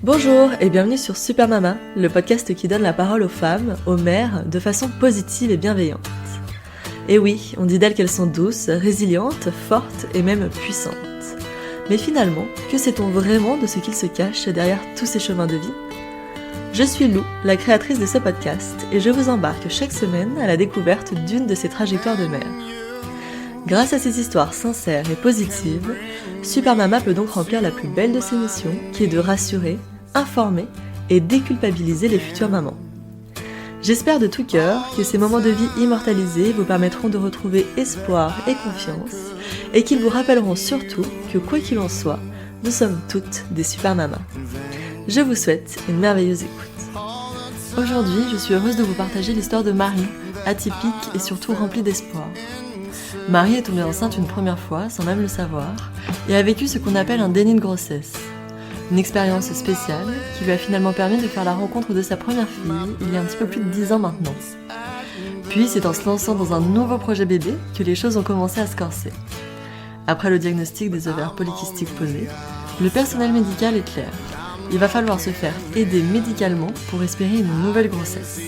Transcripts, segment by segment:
Bonjour et bienvenue sur Super Mama, le podcast qui donne la parole aux femmes, aux mères, de façon positive et bienveillante. Et oui, on dit d'elles qu'elles sont douces, résilientes, fortes et même puissantes. Mais finalement, que sait-on vraiment de ce qu'il se cache derrière tous ces chemins de vie ? Je suis Lou, la créatrice de ce podcast, et je vous embarque chaque semaine à la découverte d'une de ces trajectoires de mère. Grâce à ces histoires sincères et positives, Super Mama peut donc remplir la plus belle de ses missions, qui est de rassurer, informer et déculpabiliser les futures mamans. J'espère de tout cœur que ces moments de vie immortalisés vous permettront de retrouver espoir et confiance, et qu'ils vous rappelleront surtout que quoi qu'il en soit, nous sommes toutes des Super Mamas. Je vous souhaite une merveilleuse écoute. Aujourd'hui, je suis heureuse de vous partager l'histoire de Marie, atypique et surtout remplie d'espoir. Marie est tombée enceinte une première fois, sans même le savoir, et a vécu ce qu'on appelle un déni de grossesse. Une expérience spéciale qui lui a finalement permis de faire la rencontre de sa première fille il y a un petit peu plus de 10 ans maintenant. Puis c'est en se lançant dans un nouveau projet bébé que les choses ont commencé à se corser. Après le diagnostic des ovaires polykystiques posés, le personnel médical est clair. Il va falloir se faire aider médicalement pour espérer une nouvelle grossesse.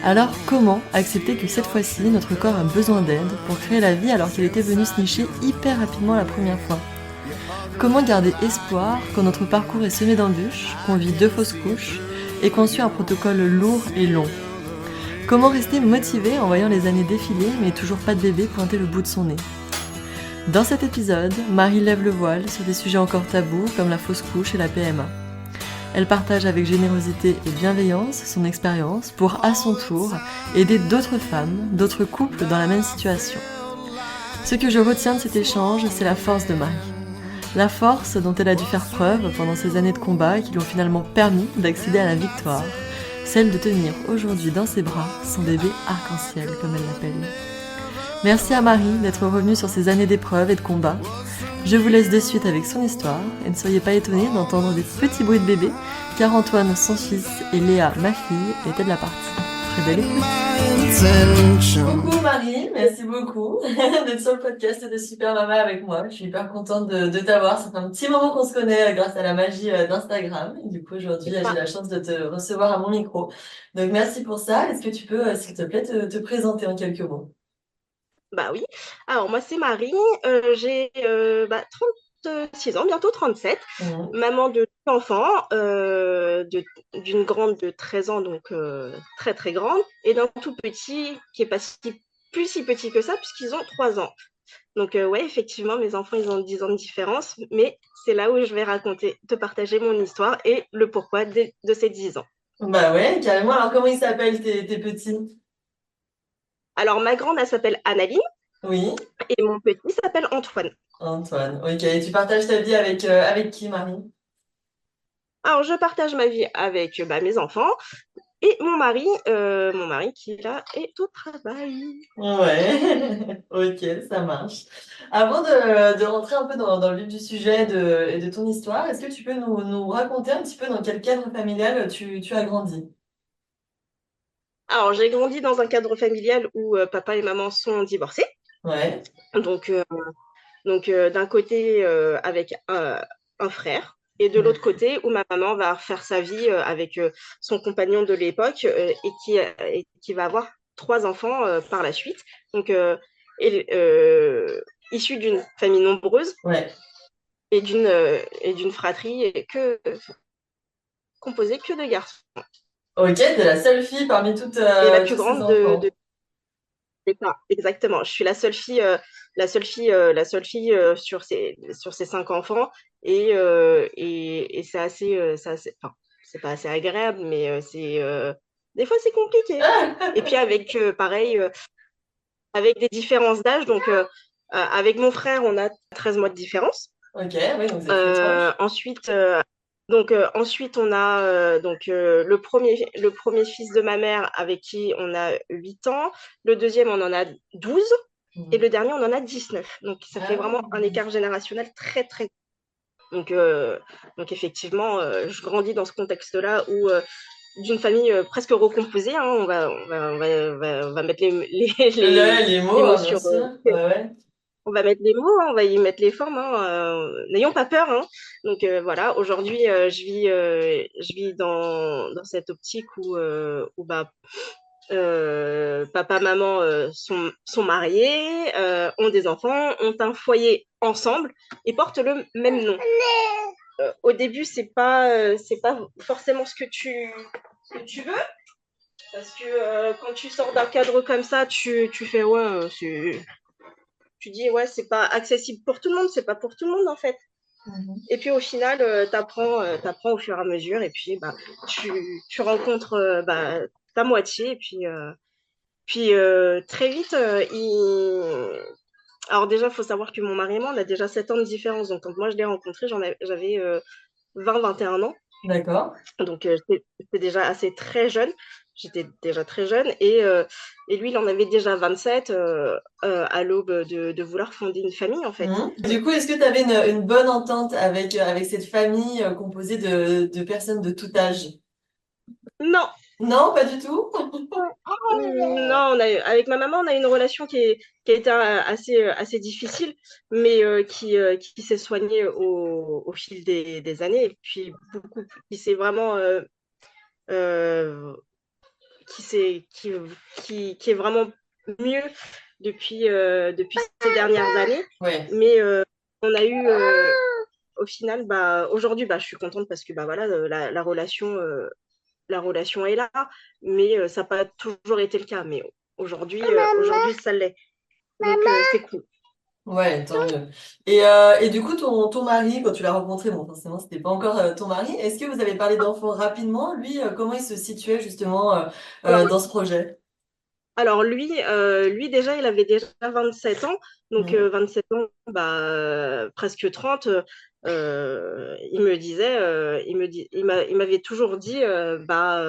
Alors comment accepter que cette fois-ci notre corps a besoin d'aide pour créer la vie alors qu'il était venu se nicher hyper rapidement la première fois ? Comment garder espoir quand notre parcours est semé d'embûches, qu'on vit 2 fausses couches et qu'on suit un protocole lourd et long ? Comment rester motivé en voyant les années défiler mais toujours pas de bébé pointer le bout de son nez ? Dans cet épisode, Marie lève le voile sur des sujets encore tabous comme la fausse couche et la PMA. Elle partage avec générosité et bienveillance son expérience pour, à son tour, aider d'autres femmes, d'autres couples dans la même situation. Ce que je retiens de cet échange, c'est la force de Marie. La force dont elle a dû faire preuve pendant ces années de combat qui lui ont finalement permis d'accéder à la victoire, celle de tenir aujourd'hui dans ses bras son bébé arc-en-ciel, comme elle l'appelle. Merci à Marie d'être revenue sur ces années d'épreuves et de combats. Je vous laisse de suite avec son histoire et ne soyez pas étonnés d'entendre des petits bruits de bébé, car Antoine, son fils, et Léa, ma fille, étaient de la partie. Très belle écoute. Coucou Marie, merci beaucoup d'être sur le podcast de Super Mama avec moi. Je suis hyper contente de t'avoir. Ça fait un petit moment qu'on se connaît grâce à la magie d'Instagram. Et du coup, aujourd'hui, j'ai la chance de te recevoir à mon micro. Donc, merci pour ça. Est-ce que tu peux, s'il te plaît, te présenter en quelques mots ? Bah oui. Alors moi c'est Marie, j'ai 36 ans, bientôt 37, Mhm. maman de 2 enfants, d'une grande de 13 ans, donc très très grande, et d'un tout petit qui est pas plus si petit que ça puisqu'ils ont 3 ans. Donc ouais, effectivement, mes enfants ils ont 10 ans de différence, mais c'est là où je vais te partager mon histoire et le pourquoi de ces 10 ans. Bah ouais, carrément. Alors, comment ils s'appellent tes petits ? Alors ma grande elle s'appelle Annaline Oui, et mon petit s'appelle Antoine. Antoine. Ok, et tu partages ta vie avec qui, Marie ? Alors, je partage ma vie avec mes enfants et mon mari qui là est au travail. Ouais, ok, ça marche. Avant de rentrer un peu dans le vif du sujet et de ton histoire, est-ce que tu peux nous raconter un petit peu dans quel cadre familial tu as grandi? Alors, j'ai grandi dans un cadre familial où papa et maman sont divorcés. Ouais. Donc, d'un côté, avec un frère, et de l'autre Mhm. côté, où ma maman va faire sa vie avec son compagnon de l'époque et qui va avoir 3 enfants par la suite. Donc, et, issu d'une famille nombreuse Ouais. et d'une fratrie composée que de garçons. Ok, t'es la seule fille parmi Et la plus tous ces grande enfants. c'est ça, exactement. Je suis la seule fille sur ces 5 enfants et enfin, c'est pas assez agréable, mais des fois c'est compliqué. Et puis pareil, avec des différences d'âge, donc avec mon frère, on a 13 mois de différence. Ok, oui, donc vous êtes très proches. Ensuite, ensuite, on a le premier fils de ma mère avec qui on a 8 ans. Le deuxième, on en a 12. Et Mhm. le dernier, on en a 19. Donc, ça fait Ah vraiment un oui. écart générationnel très, très. Donc, effectivement, je grandis dans ce contexte-là où d'une famille presque recomposée, hein, on va mettre Les les mots, mots hein, bien sur sûr. Ouais, ouais. on va mettre les mots, hein, on va y mettre les formes, hein, n'ayons pas peur, hein. Donc voilà, aujourd'hui, je vis dans cette optique où bah, papa, maman sont mariés, ont des enfants, ont un foyer ensemble et portent le même nom. Au début, c'est pas forcément ce que tu veux, parce que quand tu sors d'un cadre comme ça, tu fais ouais, tu dis ouais, c'est pas accessible pour tout le monde, c'est pas pour tout le monde en fait. Mhm. Et puis au final, t'apprends au fur et à mesure, et puis bah, tu, tu rencontres bah, ta moitié, et puis très vite, alors déjà, il faut savoir que mon mari et moi, on a déjà 7 ans de différence. Donc quand moi je l'ai rencontré, j'avais 20-21 ans. D'accord. Donc j'étais déjà assez très jeune. J'étais déjà très jeune. Et lui, il en avait déjà 27 à l'aube de vouloir fonder une famille, en fait. Mhm. Du coup, est-ce que tu avais une bonne entente avec cette famille composée de personnes de tout âge? Non, Non, pas du tout. non, avec ma maman, on a une relation qui a été assez difficile, mais qui s'est soignée au fil des années. Et puis, qui s'est vraiment euh, qui est vraiment mieux depuis ces dernières années. Ouais. Mais on a eu, au final, bah, aujourd'hui, bah, je suis contente parce que bah, voilà, la relation est là, mais ça n'a pas toujours été le cas. Mais aujourd'hui ça l'est. Donc, c'est cool. Ouais, tant mieux. Et du coup, ton mari, quand tu l'as rencontré, bon, forcément, c'était pas encore ton mari, est-ce que vous avez parlé d'enfants rapidement? Lui, comment il se situait justement Alors, dans ce projet? Alors lui déjà, il avait déjà 27 ans, donc Mhm. 27 ans, bah, presque 30. Il me disait, il m'avait toujours dit, bah,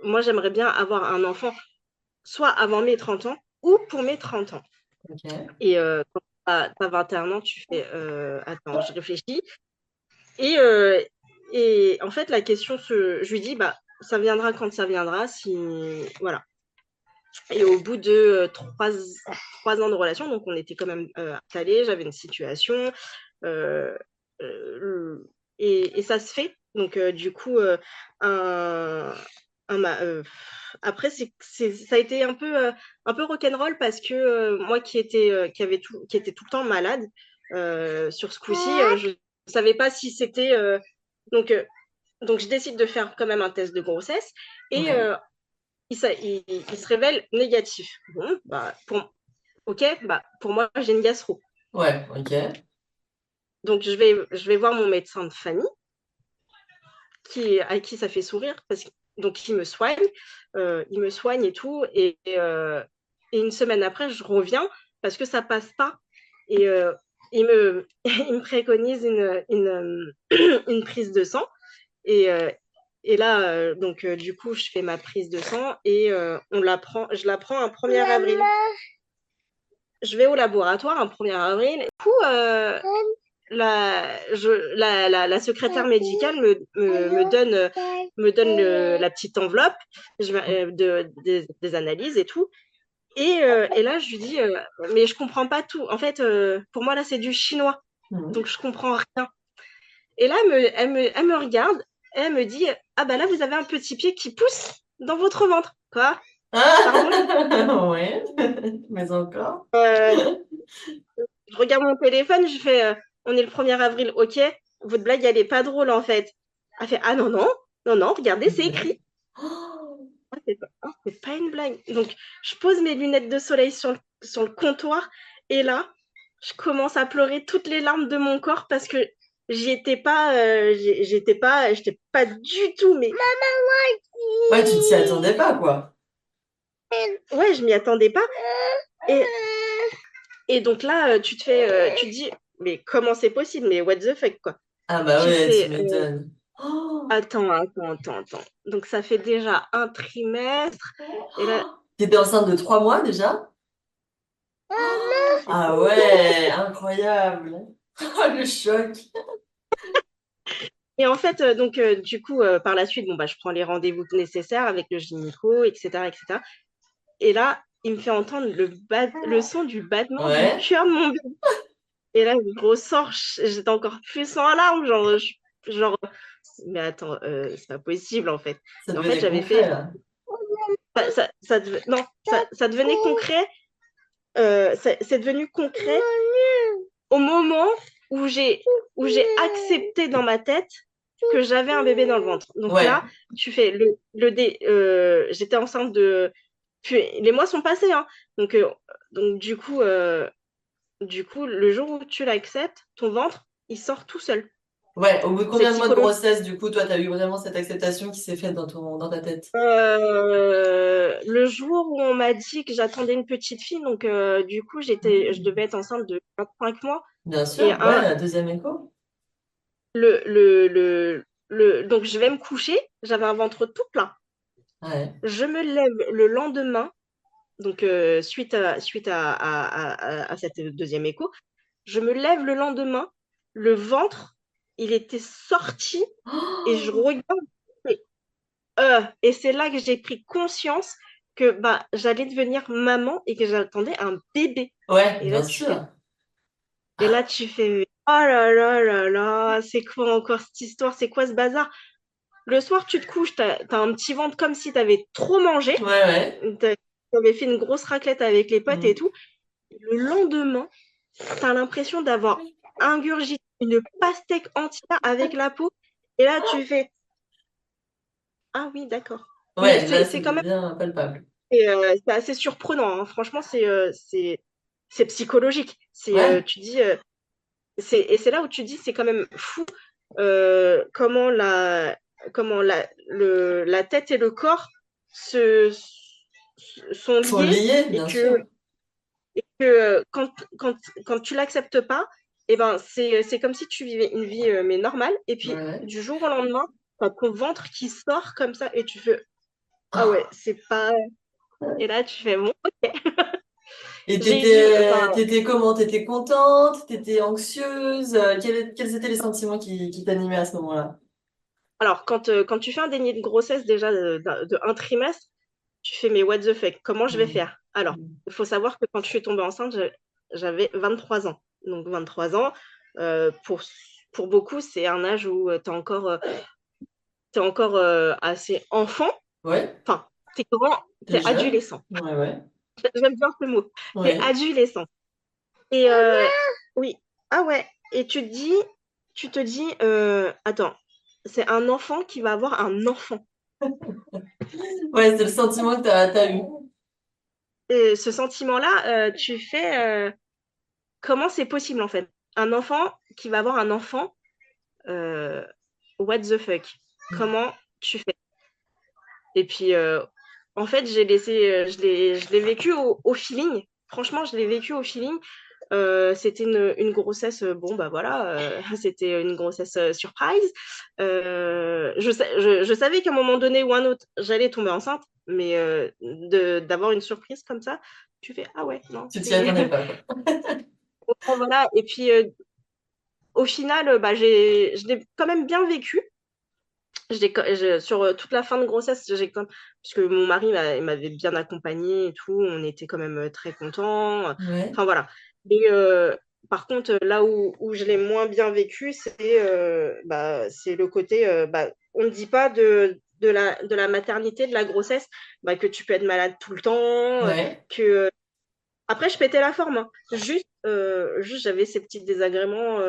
moi j'aimerais bien avoir un enfant, soit avant mes 30 ans ou pour mes 30 ans. Ok. Et quand t'as 21 ans, tu fais, attends, je réfléchis. Et, euh, et en fait, je lui dis, bah, ça viendra quand ça viendra, si, voilà. Et au bout de 3 ans de relation, donc on était quand même installés, j'avais une situation, euh, euh, et ça se fait. Donc du coup, un, un après, ça a été un peu rock'n'roll parce que moi qui était tout le temps malade, sur ce coup-ci, je ne savais pas si c'était... donc, euh, donc je décide de faire quand même un test de grossesse. Et Ouais. il se révèle négatif. Bon, bah, ok, bah, pour moi, j'ai une gastro. Ouais, ok. Donc, je vais voir mon médecin de famille, à qui ça fait sourire, donc il me soigne et tout. Et une semaine après, je reviens parce que ça passe pas. Et il me préconise une prise de sang. Et, euh, et là, du coup, je fais ma prise de sang et je la prends un 1er avril. Je vais au laboratoire un 1er avril. Du coup, la secrétaire médicale me donne la petite enveloppe des analyses et tout. Et là, je lui dis, mais je comprends pas tout. En fait, pour moi, là, c'est du chinois. Mhm. Donc, je comprends rien. Et là, elle me regarde et elle me dit, ah bah là, vous avez un petit pied qui pousse dans votre ventre. Quoi? Pardon? Ah, ouais, mais encore. Euh, je regarde mon téléphone, je fais, on est le 1er avril, ok, votre blague, elle est pas drôle en fait. Elle fait, ah non, non, non, non, regardez, c'est écrit. Oh, C'est pas une blague. Donc, je pose mes lunettes de soleil sur le comptoir et là, je commence à pleurer toutes les larmes de mon corps parce que j'étais pas du tout, mais ouais, tu t'y attendais pas, quoi. ouais, je m'y attendais pas. Et, et donc là, tu te dis, mais comment c'est possible? Mais what the fuck, quoi. Ah bah Tu ouais, tu fais, m'étonnes. Oh, attends. Donc, ça fait déjà un trimestre. Et là, t'étais enceinte de 3 mois déjà? Ah ouais, incroyable. Oh, le choc. et en fait, du coup, par la suite, bon, bah, je prends les rendez-vous nécessaires avec le gynéco, etc., etc. Et là, il me fait entendre le son du battement du Ouais, cœur de mon bébé. Et là, je ressors, j'étais encore plus en larmes, genre, mais attends, c'est pas possible en fait. ça Et en fait, devenait j'avais concret fait, là. non, ça devenait concret, c'est devenu concret au moment où j'ai accepté dans ma tête que j'avais un bébé dans le ventre. Donc là, Ouais, tu fais j'étais enceinte puis les mois sont passés, hein. Donc, euh, donc du coup, le jour où tu l'acceptes, ton ventre, il sort tout seul. ouais. Au bout de C'est combien de mois de psychologique. grossesse, du coup, toi, t'as eu vraiment cette acceptation qui s'est faite dans ta tête? Le jour où on m'a dit que j'attendais une petite fille, donc du coup, je devais être enceinte de 25 mois. Bien Et sûr, ouais, la deuxième écho. donc je vais me coucher, j'avais un ventre tout plein. Ouais. Je me lève le lendemain, donc suite à cette deuxième écho, je me lève le lendemain, le ventre, il était sorti et je Oh, regarde. Et c'est là que j'ai pris conscience que bah, j'allais devenir maman et que j'attendais un bébé. ouais, Et là, bien tu fais, sûr. et là, tu fais, oh là là là là, c'est quoi encore cette histoire? C'est quoi ce bazar? Le soir, tu te couches, t'as un petit ventre comme si t'avais trop mangé. Ouais, ouais. T'avais fait une grosse raclette avec les potes et Mm. tout. Le lendemain, t'as l'impression d'avoir ingurgité une pastèque entière avec la peau. Et là, tu fais, ah oui, d'accord. Mais Ouais, là, c'est ça c'est quand même devient palpable. c'est assez surprenant, hein. Franchement, c'est psychologique. Ouais. Tu dis, et c'est là où tu dis, c'est quand même fou comment la tête et le corps se, sont Sont liés liés, et bien sûr. que quand tu l'acceptes pas, et ben c'est comme si tu vivais une vie mais normale. Et Ouais, puis ouais. du jour au lendemain, t'as ton ventre qui sort comme ça et tu fais, ah ouais, c'est pas. Et là, tu fais, bon, ok. Et J'ai dû, enfin, t'étais comment? T'étais contente? T'étais anxieuse? Quels étaient les sentiments qui t'animaient à ce moment-là? alors, quand tu fais un déni de grossesse déjà de un trimestre, tu fais, mais what the fuck, comment je vais Mm. faire? Alors, Mm. il faut savoir que quand je suis tombée enceinte, j'avais 23 ans. Donc, 23 ans, pour beaucoup, c'est un âge où t'es encore assez enfant. Ouais, Enfin, t'es grand, t'es t'es jeune? adolescent. Ouais, ouais. J'aime bien ce mot. T'es Ouais. adolescent. Et oui, ah ouais. Et tu te dis, attends, c'est un enfant qui va avoir un enfant. Ouais, c'est le sentiment que t'as eu. Et ce sentiment-là, tu fais, comment c'est possible en fait? Un enfant qui va avoir un enfant, euh, what the fuck? Comment tu fais? Et puis, en fait, je l'ai vécu au feeling. Franchement, je l'ai vécu au feeling. C'était une grossesse, bon bah voilà, c'était une grossesse surprise. Je savais qu'à un moment donné ou un autre, j'allais tomber enceinte, mais d'avoir une surprise comme ça, tu fais ah ouais, non, Tu t'y c'est attendais pas, quoi. voilà. Et puis au final, bah, je l'ai quand même bien vécu. Sur toute la fin de grossesse, puisque mon mari il m'avait bien accompagnée et tout, on était quand même très contents. Ouais. Enfin voilà. Et par contre, là où je l'ai moins bien vécu, c'est le côté, bah, on ne dit pas de la maternité, de la grossesse, bah, que tu peux être malade tout le temps, Ouais. que après, je pétais la forme, hein. Juste j'avais ces petits désagréments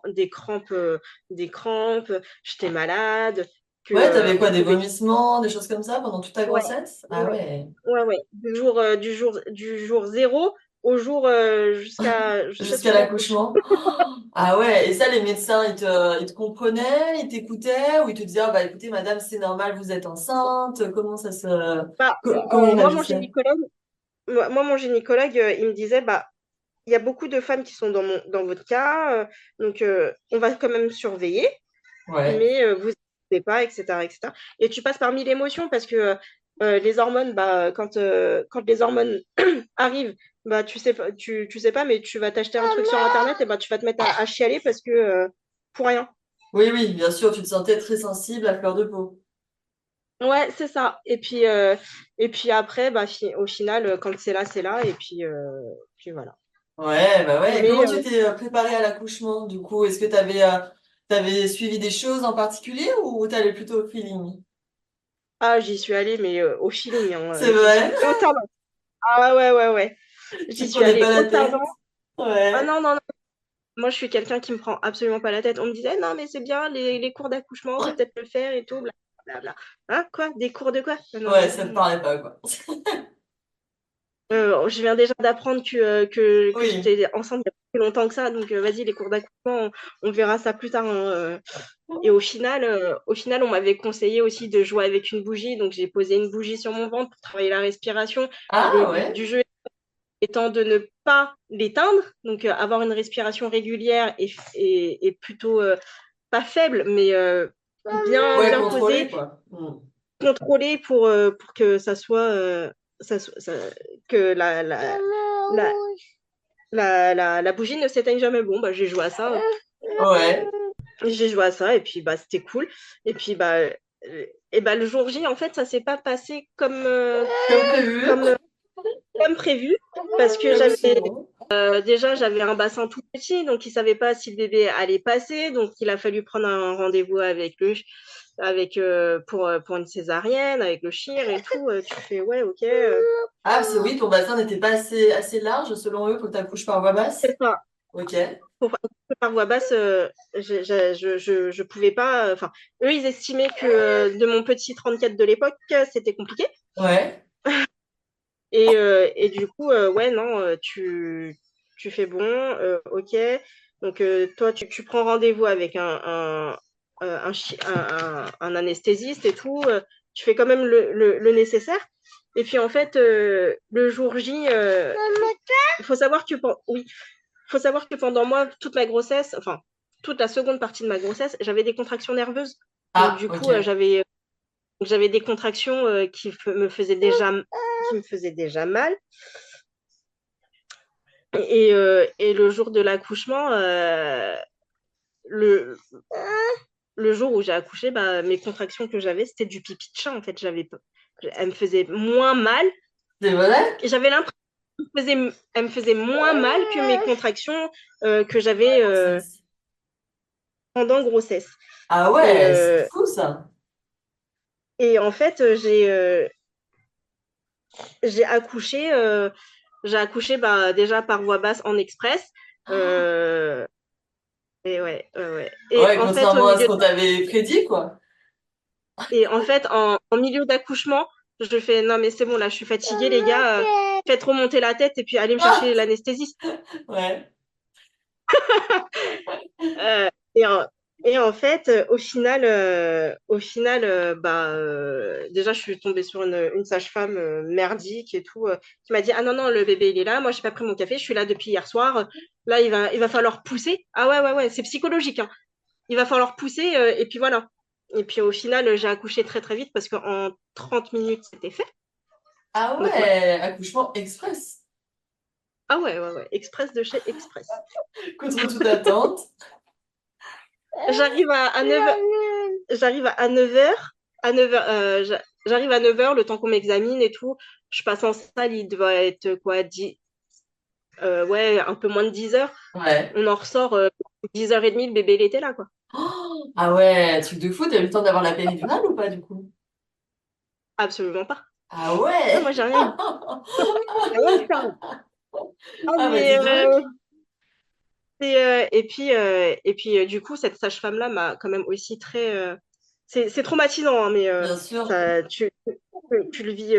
des crampes, j'étais malade, Ouais, t'avais on quoi, des pouvait. vomissements, des choses comme ça pendant toute ta Ouais, grossesse? Ah ouais, ouais. ouais. Du jour zéro au jour jusqu'à Jusqu'à celui d'accouchement. l'accouchement. Ah ouais, et ça, les médecins, ils te comprenaient, ils t'écoutaient, ou ils te disaient, ah bah écoutez, madame, c'est normal, vous êtes enceinte, comment ça se... Bah, Comment ils moi, réagissaient? mon gynécologue, il me disait, bah, il y a beaucoup de femmes qui sont dans votre cas, donc on va quand même surveiller. Ouais. Mais vous n'hésitez pas, etc., etc. Et tu passes par mille émotions parce que les hormones, bah, quand les hormones arrivent, bah, tu sais pas, mais tu vas t'acheter un truc sur Internet et bah, tu vas te mettre à chialer parce que pour rien. Oui, oui, bien sûr, tu te sentais très sensible à fleur de peau. Ouais, c'est ça. Et puis après, bah, au final, quand c'est là, et puis voilà. Ouais, bah ouais. Et Mais comment tu t'es préparée à l'accouchement, du coup? Est-ce que t'avais suivi des choses en particulier ou t'allais plutôt au feeling? j'y suis allée, mais au feeling, hein, C'est j'y suis vrai? allée au tardant. Ah ouais, ouais, ouais. Tu J'y te suis prenais allée pas au la tardant. tête? Ah Ouais. non, non, non. Moi, je suis quelqu'un qui me prend absolument pas la tête. On me disait, non, mais c'est bien, les cours d'accouchement, faut peut-être le faire et tout, blablabla. Hein, quoi? Des cours de quoi? Non, non, Ouais, non, ça te non. parlait pas, quoi. Je viens déjà d'apprendre que Oui. j'étais enceinte il y a plus longtemps que ça, donc vas-y, les cours d'accouchement, on verra ça plus tard, hein. Et au final, on m'avait conseillé aussi de jouer avec une bougie, donc j'ai posé une bougie sur mon ventre pour travailler la respiration. Le Ah but ouais. du jeu étant de ne pas l'éteindre, donc avoir une respiration régulière et plutôt pas faible, mais Ouais, bien contrôlé, posée, quoi. contrôlée pour que ça soit, ça, so- ça- que la, la bougie ne s'éteigne jamais. Bon, bah, j'ai joué à ça. Ouais. J'ai joué à ça et puis bah, c'était cool. Et puis et bah, le jour J, en fait, ça s'est pas passé Comme prévu. comme, comme prévu parce que Comme souvent. déjà, j'avais un bassin tout petit, donc il savait pas si le bébé allait passer. Donc, il a fallu prendre un rendez-vous pour une césarienne, avec le chir et tout. Tu fais, ouais, ok. Ah, parce que oui, ton bassin n'était pas assez large, selon eux, pour que t'accouches par voie basse. C'est ça. Ok. Pour par voie basse, je pouvais pas. Enfin, eux, ils estimaient que de mon petit 34 de l'époque, c'était compliqué. Ouais. Et du coup, ouais, non, tu fais bon, ok. Donc, toi, tu prends rendez-vous avec un anesthésiste et tout. Tu fais quand même le nécessaire. Et puis, en fait, le jour J, il faut savoir oui, faut savoir que pendant moi, toute ma grossesse, enfin, toute la seconde partie de ma grossesse, j'avais des contractions nerveuses. Donc, Ah, du coup, ok. j'avais des contractions qui me faisaient déjà mal. Et le jour de l'accouchement, le, le jour où j'ai accouché, bah, mes contractions que j'avais, c'était du pipi de chat, en fait. Elles me faisaient moins mal. C'est vrai? Et j'avais l'impression qu'elles me faisaient moins mal que mes contractions que j'avais Grossesse. pendant grossesse. Ah Et, ouais, c'est euh, fou ça. et en fait, j'ai accouché, bah, déjà par voie basse en express. Euh, et ouais, ouais, ouais. Ouais, contrairement à ce qu'on t'avait De prédit, quoi. Et en fait, en milieu d'accouchement, je fais non, mais c'est bon, là, je suis fatiguée, les gars. Faites remonter la tête et puis allez me chercher l'anesthésiste. Ouais. Euh, et, en, et en fait, bah, déjà, je suis tombée sur une sage-femme merdique et tout, qui m'a dit, ah non, non, le bébé, il est là. Moi, j'ai pas pris mon café. Je suis là depuis hier soir. Là, il va falloir pousser. Ah ouais, ouais, ouais, c'est psychologique, hein. Il va falloir pousser et puis voilà. Et puis au final, j'ai accouché très très vite parce qu'en 30 minutes, c'était fait. Ah Donc ouais. ouais, accouchement express. Ah ouais, ouais, ouais. Express de chez Express. Contre toute attente. J'arrive à 9h. J'arrive à 9h. J'arrive à 9h, le temps qu'on m'examine et tout. Je passe en salle, il doit être quoi, 10, ouais, un peu moins de 10 heures. Ouais. On en ressort 10h30, le bébé, il était là, quoi. Oh, ah ouais, truc de fou, t'as eu le temps d'avoir la péridurale ou pas du coup? Absolument pas. Ah Non, ouais. moi, j'ai rien eu. J'ai rien eu, ça. Ah, Ah bah mais dis donc. et puis du coup, cette sage-femme-là m'a quand même aussi très. C'est traumatisant, hein, mais Bien sûr. ça, tu le vis.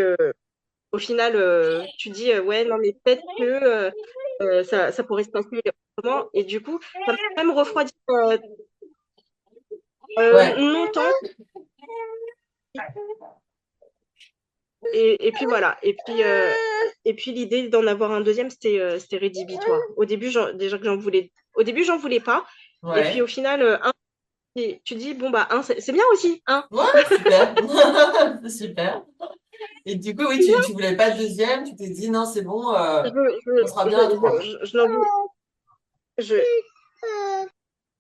Au final, tu dis ouais, non, mais peut-être que ça pourrait se passer autrement. Et du coup, ça m'a quand même refroidi Ouais. longtemps. Et puis voilà. Et puis l'idée d'en avoir un deuxième, c'était rédhibitoire. Au début, déjà que j'en voulais. Au début, j'en voulais pas. Et puis au Ouais. final, et tu dis, bon, bah, un, c'est bien aussi, un. Ouais, super. C'est super. Et du coup, oui, tu voulais pas de deuxième, tu t'es dit non, c'est bon, Je, on sera bien à trois. je n'en voulais, je,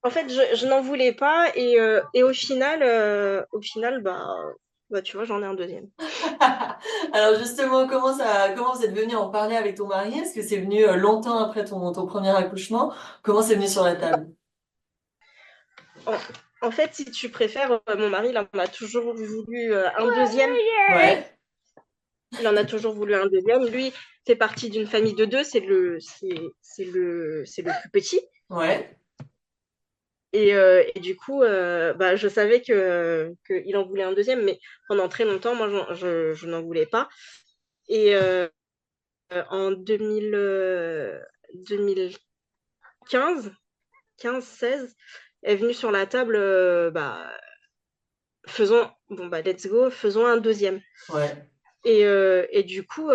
en fait, je n'en voulais pas et au final, bah, Bah, tu vois, j'en ai un deuxième. Alors justement, comment vous êtes venu en parler avec ton mari? Est-ce que c'est venu longtemps après ton premier accouchement? Comment c'est venu sur la table? En, en fait, si tu préfères, mon mari, il en a toujours voulu un deuxième. Ouais, Il en a toujours voulu un deuxième. Lui fait partie d'une famille de deux. C'est le plus petit. ouais, Et du coup, bah, je savais qu'il en voulait un deuxième, mais pendant très longtemps, moi, je n'en voulais pas. Et en 2015, 15-16, est venue sur la table, bah, bon, bah, let's go, faisons un deuxième. ouais. Et du coup,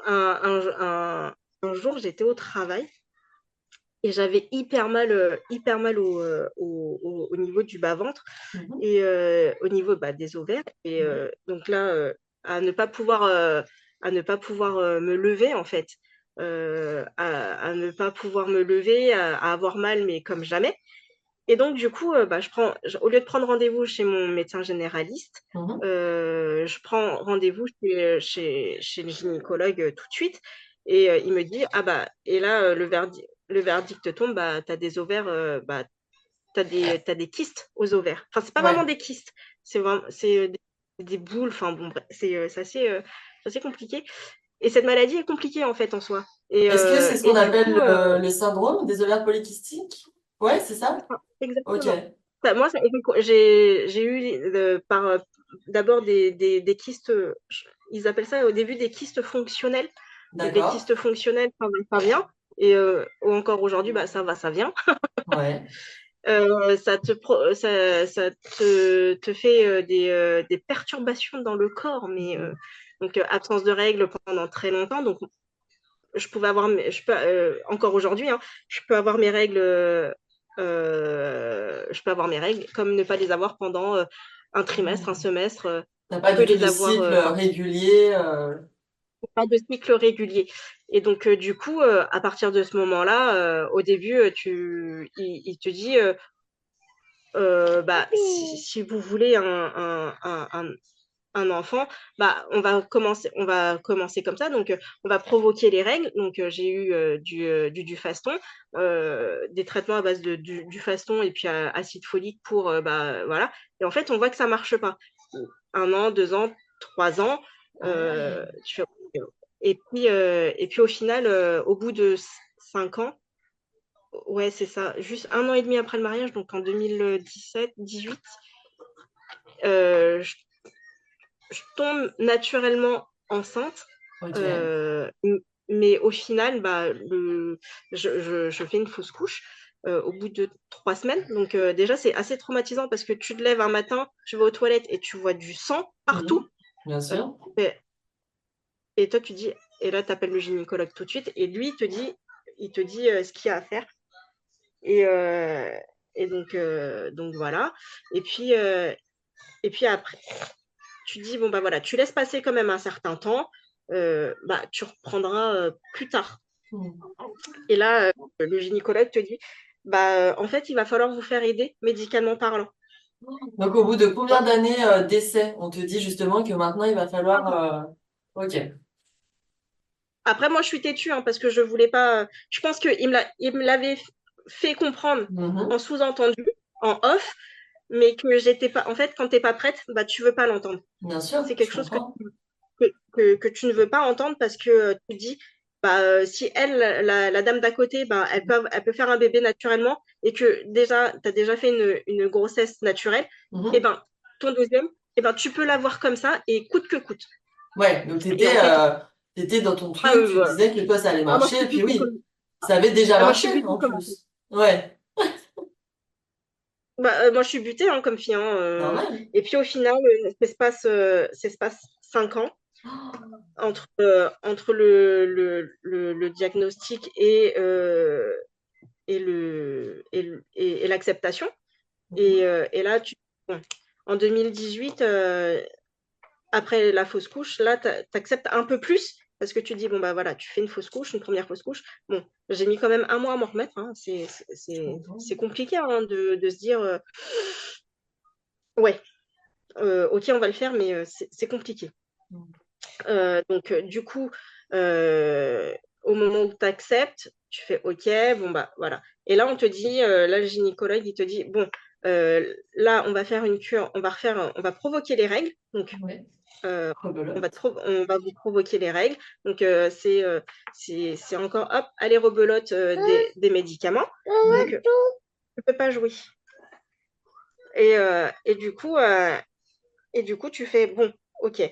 un jour, j'étais au travail et j'avais hyper mal au niveau du bas-ventre Mhm, et au niveau bah, des ovaires. Et mhm, donc là, à ne pas pouvoir, me lever, en fait, à ne pas pouvoir me lever, à avoir mal, mais comme jamais. Et donc, du coup, bah, au lieu de prendre rendez-vous chez mon médecin généraliste, mhm. je prends rendez-vous chez le gynécologue tout de suite. Et il me dit, ah bah, et là, le verdict tombe, bah, tu as des ovaires, bah, t'as des kystes aux ovaires. Enfin, c'est pas vraiment Ouais. des kystes, c'est des boules. Enfin, bon, bref, c'est assez compliqué. Et cette maladie est compliquée, en fait, en soi. Est-ce que c'est ce Et qu'on du appelle coup, le syndrome des ovaires polykystiques? Ouais, c'est c'est ça? ça, Ok, exactement. Moi, j'ai eu d'abord des kystes, ils appellent ça au début des kystes fonctionnels. Donc, les d'accord. kystes fonctionnels, ça vient. Et ou encore aujourd'hui, bah, ça va, ça vient. Ouais. Ça te fait des perturbations dans le corps, mais donc absence de règles pendant très longtemps. Donc, encore aujourd'hui, hein, je peux avoir mes règles, comme ne pas les avoir pendant un trimestre, un semestre. T'as Je pas peux du tout les de avoir, cycle enfin, régulier. pas de cycle régulier. Et donc, du coup, à partir de ce moment-là, au début, il te dit, bah, si vous voulez un enfant, bah, on va commencer comme ça. Donc, on va provoquer les règles. Donc, j'ai eu du Dufaston, des traitements à base du Faston et puis acide folique pour, bah, voilà. Et en fait, on voit que ça marche pas. 1 an, 2 ans, 3 ans. Ah ouais. Tu fais, et puis au final, au bout de 5 ans, ouais, c'est ça, juste 1 an et demi après le mariage, donc en 2017-18, je tombe naturellement enceinte. Ok. euh, mais au final, bah, je fais une fausse couche au bout de 3 semaines. Donc déjà, c'est assez traumatisant parce que tu te lèves un matin, tu vas aux toilettes et tu vois du sang partout. Mhm. Bien Euh, sûr. et toi, tu dis, et là, tu appelles le gynécologue tout de suite et lui, il te dit ce qu'il y a à faire. Et, euh, et donc voilà. Et puis, euh, et puis après, tu dis, bon, bah voilà, tu laisses passer quand même un certain temps, bah, tu reprendras plus tard. Mhm. Et là, le gynécologue te dit, bah, en fait, il va falloir vous faire aider médicalement parlant. Donc, au bout de combien Hop. d'années d'essai, on te dit justement que maintenant il va falloir. Ok. Après, moi, je suis têtue hein, parce que je voulais pas. Je pense il me l'avait fait comprendre en Mhm. sous-entendu, en off, mais que j'étais pas. En fait, quand t'es pas prête, bah, tu veux pas l'entendre. Bien sûr, C'est je quelque chose comprends. que tu ne veux pas entendre parce que tu te dis, bah, si elle, la dame d'à côté, bah, elle peut faire un bébé naturellement et que déjà, tu as déjà fait une grossesse naturelle, et Mhm. ben, ton deuxième, et ben, tu peux l'avoir comme ça et coûte que coûte. Ouais, donc Et en fait, t'étais dans ton ah, truc, tu disais que toi ça allait moi, je marcher, suis et puis butée comme, oui, ça avait déjà moi, je suis marché butée en comme, plus. Ouais, bah, moi, je suis butée hein, comme fille. Hein, normal. et puis au final, ça se passe 5 ans entre le diagnostic et l'acceptation. Et, Mhm. euh, et là, bon, en 2018, après la fausse couche, là, tu acceptes un peu plus parce que tu dis, bon, bah voilà, tu fais une fausse couche, une première fausse couche. Bon, j'ai mis quand même 1 mois à m'en remettre. Hein. Je comprends. C'est compliqué hein, de se dire, ouais. ok, on va le faire, mais c'est compliqué. Mm. Donc, du coup, au moment où tu acceptes, tu fais OK, bon, bah voilà. Et là, on te dit, là, le gynécologue, il te dit, bon, là, on va faire une cure, on va provoquer les règles. Donc, Ouais. euh, Rebelote. on va vous provoquer les règles. Donc, c'est encore, hop, aller rebelote des médicaments. Donc, tu ne peux pas jouer. Et, euh, et, du coup, euh, et du coup, tu fais, bon, OK.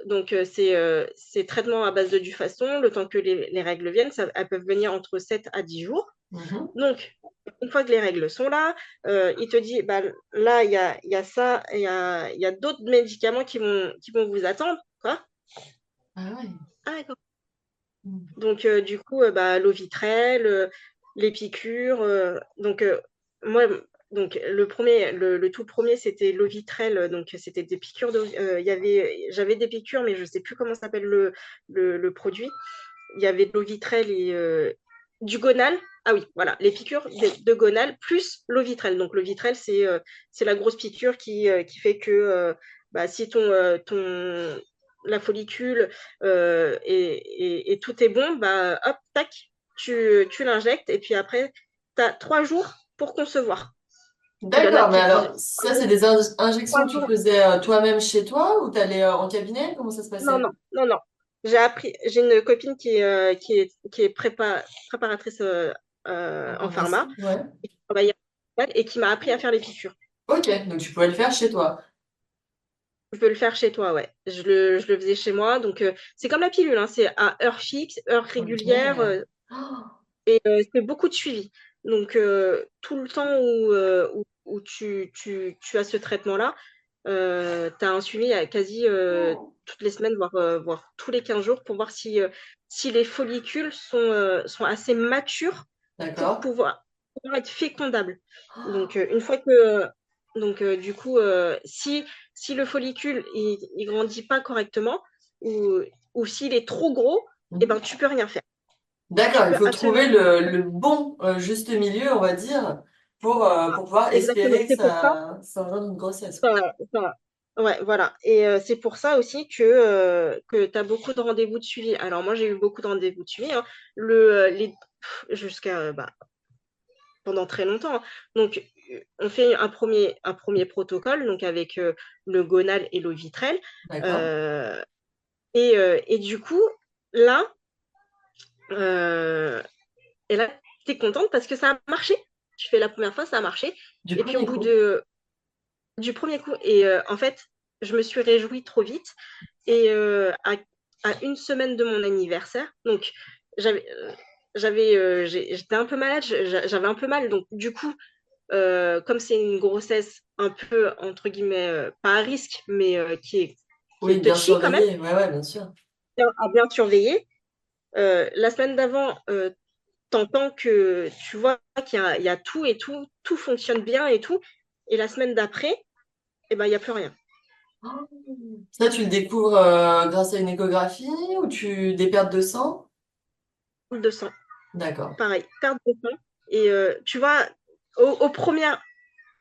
Donc, c'est traitement à base de Dufaston, le temps que les règles viennent, elles peuvent venir entre 7 à 10 jours. Mhm. Donc, une fois que les règles sont là, il te dit, bah, là, il y a ça, il y a d'autres médicaments qui vont vous attendre. Quoi? Ah ouais. Ah, d'accord. Mm. Donc, du coup, bah, l'Ovitrel, les piqûres. Moi, donc, le tout premier, c'était l'Ovitrel. Donc, c'était des piqûres. J'avais des piqûres, mais je ne sais plus comment s'appelle le produit. Il y avait de l'Ovitrel et du Gonal. Ah oui, voilà, les piqûres de Gonal plus l'Ovitrel. Donc, l'Ovitrel, c'est la grosse piqûre qui fait que bah, si la follicule et tout est bon, bah, hop, tac, tu l'injectes et puis après, tu as 3 jours pour concevoir. Il y en a D'accord, mais alors, ça, c'est des injections trois que tu jours. faisais toi-même chez toi ou t'allais en cabinet? Comment ça se Non, passait? non, non, non. J'ai une copine qui est préparatrice En en pharmacie? pharma, Ouais. qui travaille à l'hôpital et qui m'a appris à faire les piqûres. Ok, donc tu pouvais le faire chez toi. Je peux le faire chez toi, ouais. Je le faisais chez moi. Donc, c'est comme la pilule, hein, c'est à heure fixe, heure Ok. régulière. Oh, C'est beaucoup de suivi. Donc, tout le temps où tu as ce traitement-là, tu as un suivi à quasi toutes les semaines, voire tous les 15 jours pour voir si les follicules sont assez matures pour d'accord. pouvoir être fécondables. Donc, une fois que. Donc, du coup, si le follicule il grandit pas correctement ou s'il est trop gros, eh ben, Mhm. tu peux rien faire. Tu D'accord, il peux faut absolument trouver le bon juste milieu, on va dire, pour pouvoir exactement. espérer que C'est pour ça. ça donne une grossesse, quoi. Ça- ouais, voilà. Et c'est pour ça aussi que tu as beaucoup de rendez-vous de suivi. Alors, moi, j'ai eu beaucoup de rendez-vous de suivi, hein, jusqu'à pendant très longtemps, hein. Donc, on fait un premier protocole donc avec le Gonal et l'Ovitrel. D'accord. Euh, et du coup, là, euh, tu es contente parce que ça a marché. Tu fais la première fois, ça a marché. Du Et puis, premier coup. du premier coup. Et en fait, je me suis réjouie trop vite. Et à une semaine de mon anniversaire, donc j'avais, j'étais un peu malade, j'avais un peu mal. Donc du coup, comme c'est une grossesse un peu entre guillemets pas à risque, mais qui Oui, est bien touchy quand même, surveillé. Ouais, ouais, bien sûr. à bien surveiller. La semaine d'avant, t'entends que tu vois il y a tout et tout fonctionne bien et tout. Et la semaine d'après, eh ben, il n'y a plus rien. Oh. Ça, tu le découvres grâce à une échographie ou des pertes de sang? Boule de sang. D'accord. Pareil, perte de sang. Et tu vois, aux premières,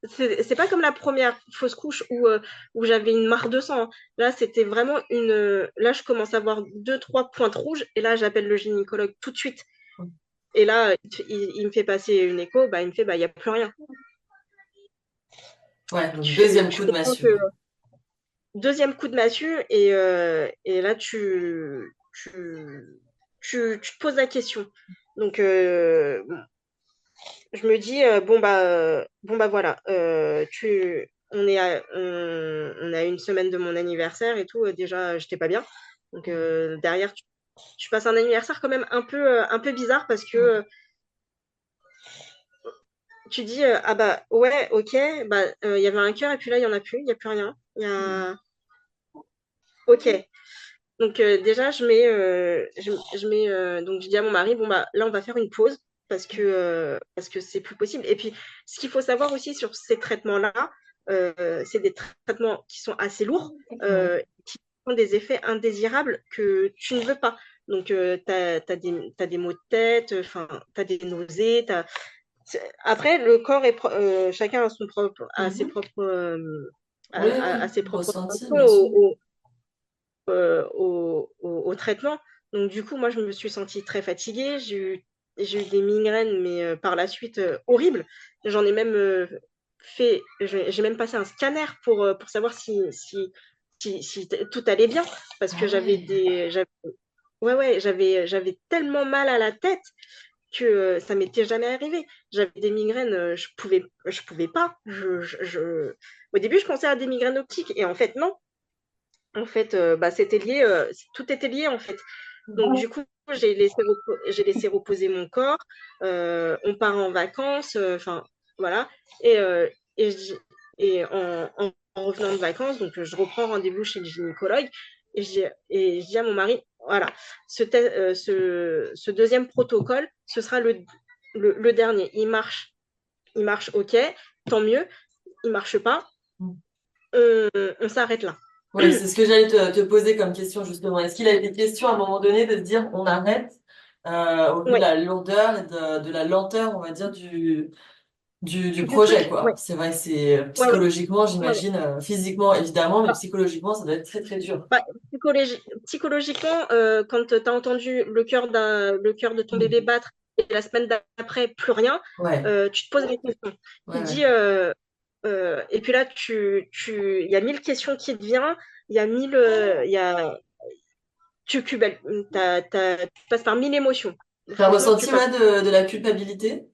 c'est pas comme la première fausse couche où j'avais une mare de sang, hein. Là, c'était vraiment là, je commence à avoir deux, trois pointes rouges. Et là, j'appelle le gynécologue tout de suite. Et là, il me fait passer une écho. Bah, il me fait, bah, il n'y a plus rien. Ouais, donc deuxième Tu coup de comprends massue. que deuxième coup de massue. Et là, tu te poses la question. Donc, je me dis bon bah voilà on est à une semaine de mon anniversaire et tout, déjà j'étais pas bien, donc derrière tu passes un anniversaire quand même un peu bizarre parce que Ouais. tu dis ah bah ouais ok bah il y avait un cœur et puis là il y a plus rien, ok. Donc déjà je mets donc je dis à mon mari bon bah là on va faire une pause parce que c'est plus possible. Et puis ce qu'il faut savoir aussi sur ces traitements-là, c'est des traitements qui sont assez lourds, Ouais. qui ont des effets indésirables que tu ne veux pas. Donc t'as des maux de tête, enfin t'as des nausées, après le corps chacun a ses Mhm. propres Oui, à oui, ses propres ressenti, symptômes, bien sûr. au traitement. Donc du coup, moi, je me suis sentie très fatiguée. J'ai eu des migraines, mais par la suite, horribles. J'en ai même j'ai même passé un scanner pour savoir si tout allait bien, parce que Ah ouais. ouais, ouais, j'avais tellement mal à la tête que ça m'était jamais arrivé. J'avais des migraines, je pouvais pas. Au début, je pensais à des migraines optiques, et en fait, non. En fait, bah, c'était lié, tout était lié, en fait. Donc du coup, j'ai laissé reposer mon corps, on part en vacances, enfin voilà. Et et je et en revenant de vacances, donc je reprends rendez-vous chez le gynécologue, et je dis à mon mari: «Voilà, ce 2e protocole, ce sera le dernier. Il marche, OK, tant mieux. Il marche pas, on s'arrête là». Ouais, c'est ce que j'allais te poser comme question justement. Est-ce qu'il a été question à un moment donné de se dire on arrête au vu de Ouais, la lourdeur et de la lenteur, on va dire, du du projet, truc, ouais, quoi. C'est vrai que c'est ouais, ouais, psychologiquement, ouais, ouais. j'imagine, physiquement évidemment, mais psychologiquement, ça doit être très très dur. Bah, psychologiquement, quand tu as entendu le cœur de ton bébé Mm. battre, et la semaine d'après, plus rien, Ouais, tu te poses des questions. Tu ouais, te dis, ouais. et puis là, il y a 1000 questions qui te viennent, il y a 1000, tu passes par 1000 émotions. T'as Franchement, tu ressenti, passes. ouais, de la culpabilité?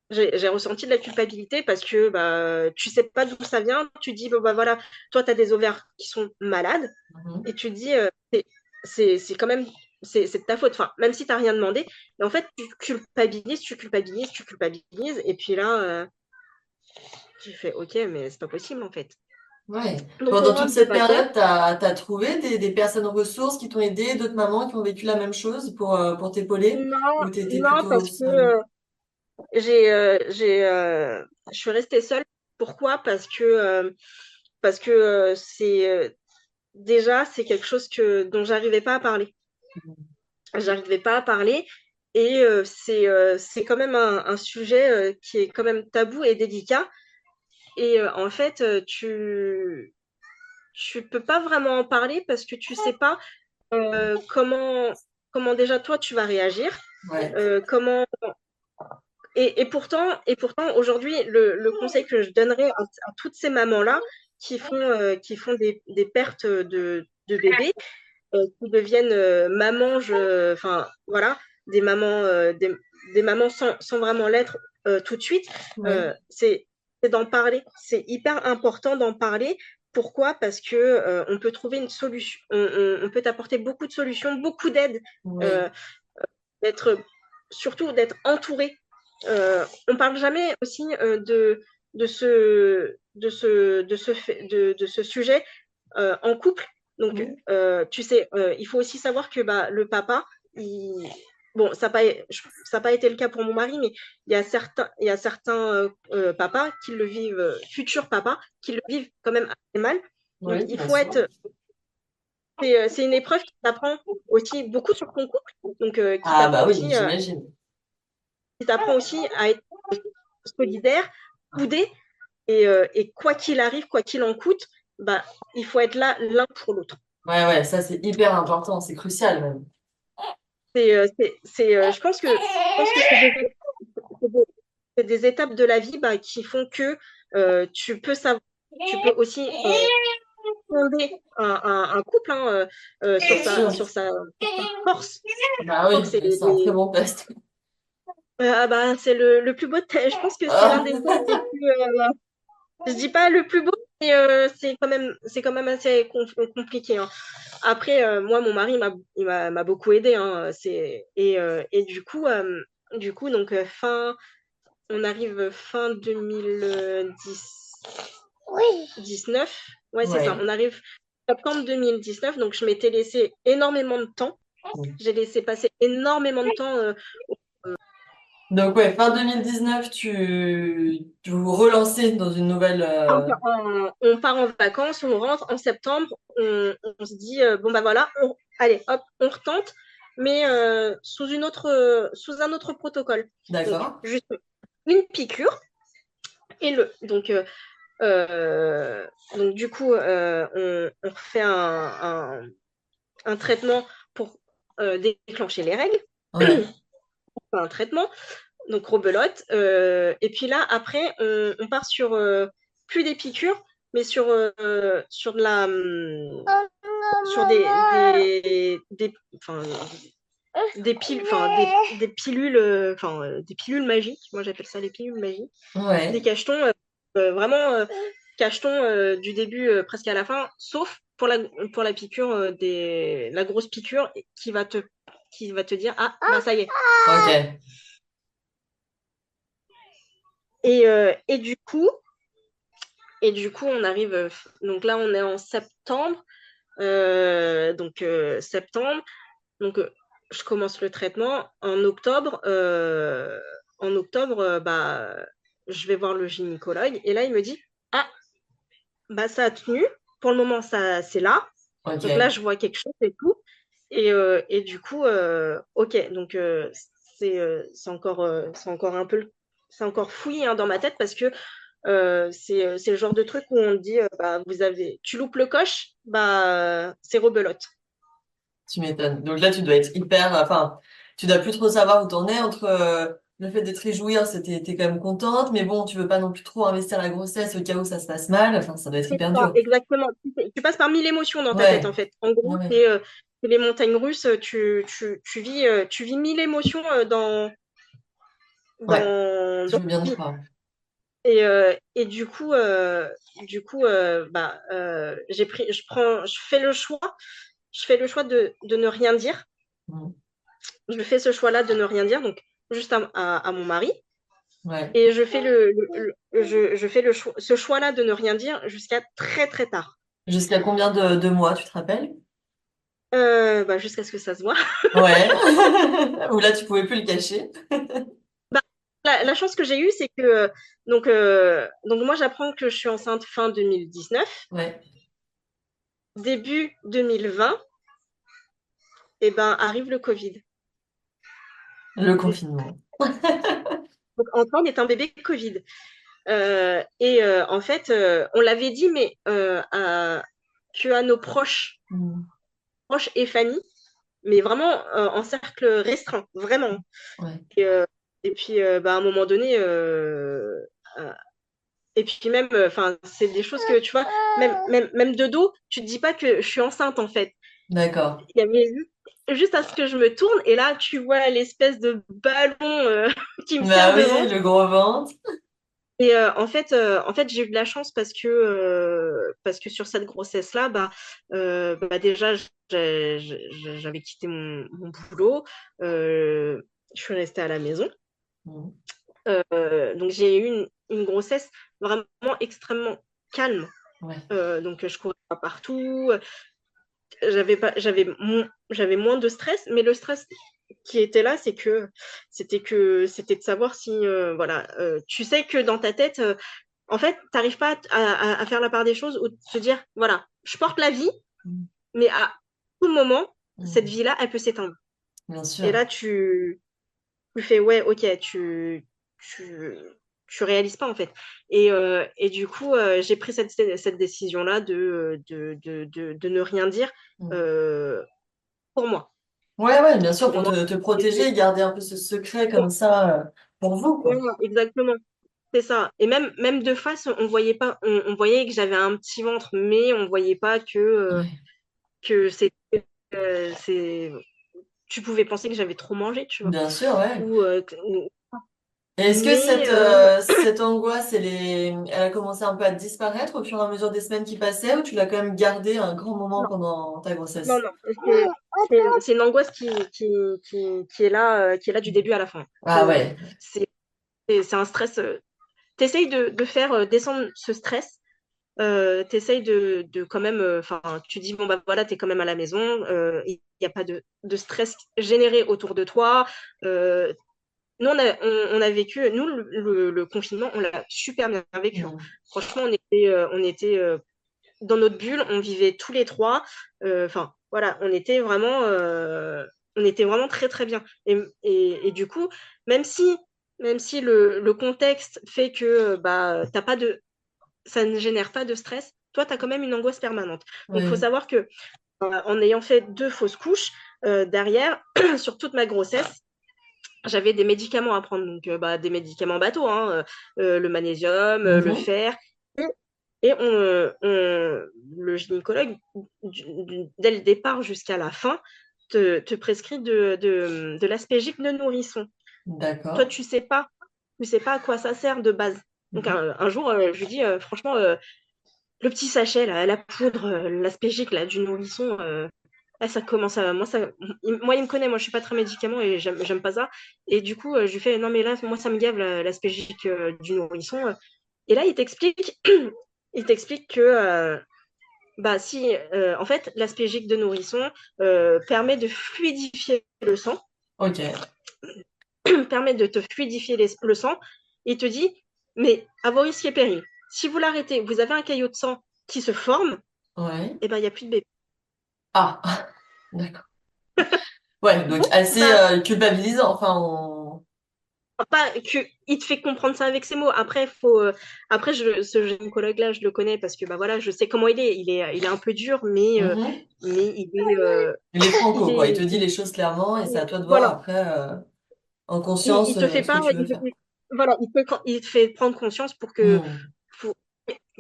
J'ai ressenti de la culpabilité parce que bah, tu sais pas d'où ça vient. Tu dis, bon, bah voilà, toi, tu as des ovaires qui sont malades, Mhm. et tu te dis, c'est quand même, c'est de ta faute. Enfin, même si tu n'as rien demandé. Mais en fait, tu culpabilises. Et puis là, tu fais, OK, mais c'est pas possible, en fait. Ouais. Donc, on Pendant toute rentre de cette vacances. période, t'as trouvé des personnes ressources qui t'ont aidé, d'autres mamans qui ont vécu la même chose pour t'épauler, Non, ou t'étais non, plutôt parce que seule? je suis restée seule. Pourquoi? Parce que déjà, c'est quelque chose dont j'arrivais pas à parler. J'arrivais pas à parler, et c'est quand même un sujet qui est quand même tabou et délicat. Et en fait, tu peux pas vraiment en parler parce que tu sais pas comment déjà toi tu vas réagir, Ouais. comment. Et pourtant, aujourd'hui, le conseil que je donnerais à toutes ces mamans-là qui font des pertes de bébés, qui deviennent mamans, enfin voilà, des mamans sans vraiment l'être tout de suite, Ouais. c'est d'en parler. C'est hyper important d'en parler. Pourquoi? Parce que on peut trouver une solution, on peut t'apporter beaucoup de solutions, beaucoup d'aide, Oui. euh, surtout d'être entouré. On parle jamais aussi de ce sujet en couple. Donc, Oui. tu sais, il faut aussi savoir que bah, le papa, bon, ça n'a pas été le cas pour mon mari, mais il y a certains papas qui le vivent, futurs papas, qui le vivent quand même assez mal. Donc, Oui, il bien faut sûr. être. C'est une épreuve qui t'apprend aussi beaucoup sur ton couple, donc Ah bah oui, j'imagine. qui t'apprend aussi à être solidaire, soudé, et quoi qu'il arrive, quoi qu'il en coûte, bah, il faut être là l'un pour l'autre. Ouais, ouais, ça c'est hyper important, c'est crucial même. Je pense que c'est des étapes de la vie, bah, qui font que tu peux savoir, tu peux aussi fonder un couple, hein, sur Bien sa, sûr. sur sa, sur sa force. Bah Je oui, crois que c'est c'est un très bon test. bah, c'est le plus beau. Je pense que c'est l'un Ah. des tests les plus. Je dis pas le plus beau, mais c'est quand même assez compliqué, hein. Après, moi, mon mari m'a beaucoup aidé, hein. Et du coup, donc on arrive fin 2019. Ouais, c'est ça. Ouais. On arrive septembre 2019, donc je m'étais laissé énormément de temps. J'ai laissé passer énormément de temps. Donc ouais, fin 2019, tu vous relancez dans une nouvelle. On part en vacances, on rentre en septembre, on se dit bon bah voilà, allez hop, on retente, mais sous un autre protocole. Donc D'accord. juste une piqûre, donc Donc du coup, on refait un traitement pour déclencher les règles, Ouais. un traitement, donc rebelote. Et puis là, après, on part sur plus des piqûres, mais sur de la, sur enfin, des pilules, des pilules magiques. Moi, j'appelle ça les pilules magiques. Des Ouais. cachetons, vraiment cachetons du début presque à la fin, sauf pour la piqûre, la grosse piqûre qui va te dire, ah, bah ça y est. Ok. Et du coup, on arrive, donc là, on est en septembre. Septembre. Donc, je commence le traitement. En octobre, bah, je vais voir le gynécologue. Et là, il me dit, ah, bah, ça a tenu. Pour le moment, ça, c'est là. Donc là, Ok. je vois quelque chose et tout. Et du coup, ok. Donc, c'est encore un peu, c'est encore fouillé hein, dans ma tête parce que c'est le genre de truc où on dit, bah, tu loupes le coche, bah, c'est rebelote. Tu m'étonnes. Donc là, tu dois être hyper, enfin, tu dois plus trop savoir où t'en es entre le fait d'être réjouie, t'es quand même contente, mais bon, tu veux pas non plus trop investir la grossesse au cas où ça se passe mal. Enfin, ça doit être C'est hyper ça, dur. exactement. Tu passes par 1000 émotions dans ta tête, en Ouais. fait. En gros, Ouais. c'est les montagnes russes. Tu vis 1000 émotions Ouais. Je dans veux ta bien te vie. croire. Et bah, je fais le choix de ne rien dire. Mm. Je fais ce choix-là de ne rien dire, donc juste à mon mari. Ouais. Et je fais ce choix-là de ne rien dire jusqu'à très très tard. Jusqu'à combien de mois, tu te rappelles? Bah, jusqu'à ce que ça se voit. Ouais. Ou là, tu pouvais plus le cacher. Bah, la chance que j'ai eue, c'est que donc moi j'apprends que je suis enceinte fin 2019, Ouais. début 2020, et ben arrive le Covid. Le Donc confinement. Antoine est un bébé Covid. En fait, on l'avait dit, mais que à nos Mm. proches et famille, mais vraiment en cercle restreint, vraiment. Ouais. Et puis, bah, à un moment donné, euh, et puis même, enfin, c'est des choses que tu vois, même de dos, tu te dis pas que je suis enceinte en fait. D'accord. Il y avait juste à ce que je me tourne et là, tu vois l'espèce de ballon qui me sert Bah de oui, ventre. le gros ventre. Et en fait, j'ai eu de la chance parce que sur cette grossesse-là, bah, déjà, j'avais quitté mon boulot. Euh, je suis restée à la maison. Mm. Donc, j'ai eu une grossesse vraiment extrêmement calme. Ouais. Donc, je courais pas partout. J'avais moins de stress, mais le stress qui était là, c'était de savoir si, voilà, tu sais que dans ta tête, en fait, tu n'arrives pas à faire la part des choses ou de se dire, voilà, je porte la vie, Mm. mais à tout moment, cette Mm. vie-là, elle peut s'éteindre. Bien Et sûr. là, tu fais, ouais, ok, tu, tu réalises pas, en fait. Et du coup, j'ai pris cette décision-là de ne rien dire Mm. euh, pour moi. Ouais, ouais, bien sûr, Pour pour moi. te protéger et garder un peu ce secret comme ça pour vous, quoi. Voilà, exactement. C'est ça. Et même de face, on voyait pas, on voyait que j'avais un petit ventre, mais on voyait pas Ouais. que c'est, tu pouvais penser que j'avais trop mangé, tu vois. Bien sûr, ouais. Ou- Et est-ce que mais cette angoisse, elle a commencé un peu à disparaître au fur et à mesure des semaines qui passaient ou tu l'as quand même gardée un grand moment non, pendant ta non, grossesse? non. C'est une angoisse qui est là du début à la fin. Ah ouais. C'est c'est un stress. T'essayes de faire descendre ce stress. T'essayes de quand même, enfin, tu dis, bon, bah voilà, t'es quand même à la maison, il n'y a pas de stress généré autour de toi. Euh, Nous, on a vécu, nous, le confinement, on l'a super bien vécu, hein. Mm. Franchement, on était dans notre bulle, on vivait tous les trois. Enfin, voilà, on était vraiment très, très bien. Et du coup, même si, même si le contexte fait que bah, t'as pas de ça ne génère pas de stress, toi, tu as quand même une angoisse permanente. Donc, il faut Oui. savoir que en ayant fait 2 fausses couches, derrière, sur toute ma grossesse, j'avais des médicaments à prendre, donc des médicaments bateaux, hein, le magnésium, le Mhm. fer. Et le gynécologue, dès le départ jusqu'à la fin, te prescrit de l'aspégique de nourrisson. Toi, D'accord. tu sais pas à quoi ça sert de base. Donc Mhm. un jour, je lui dis, franchement, le petit sachet, là, la poudre, l'aspégique là, du nourrisson, ça commence à. Moi, il me connaît, moi, je suis pas très médicament et j'aime pas ça. Et du coup, je lui fais, non, mais là, moi, ça me gave l'aspégique du nourrisson. Et là, il t'explique que, si, en fait, l'aspégique de nourrisson permet de fluidifier le sang, Ok. permet de te fluidifier le sang, et te dit, mais à vos risques et périls, si vous l'arrêtez, vous avez un caillot de sang qui se forme, Ouais. et ben il n'y a plus de bébé. Ah, d'accord. Ouais, donc assez Bah, culpabilisant. Enfin, pas que il te fait comprendre ça avec ses mots. Après, après ce gynécologue-là, je le connais parce que voilà, je sais comment il est. Il est un peu dur, Mhm. mais Il est il franco, quoi. Il te est, dit les choses clairement et c'est à toi de voir voilà. après, en Il conscience, te fait ce que pas, tu veux faire. voilà, il te fait prendre conscience Hmm. pour-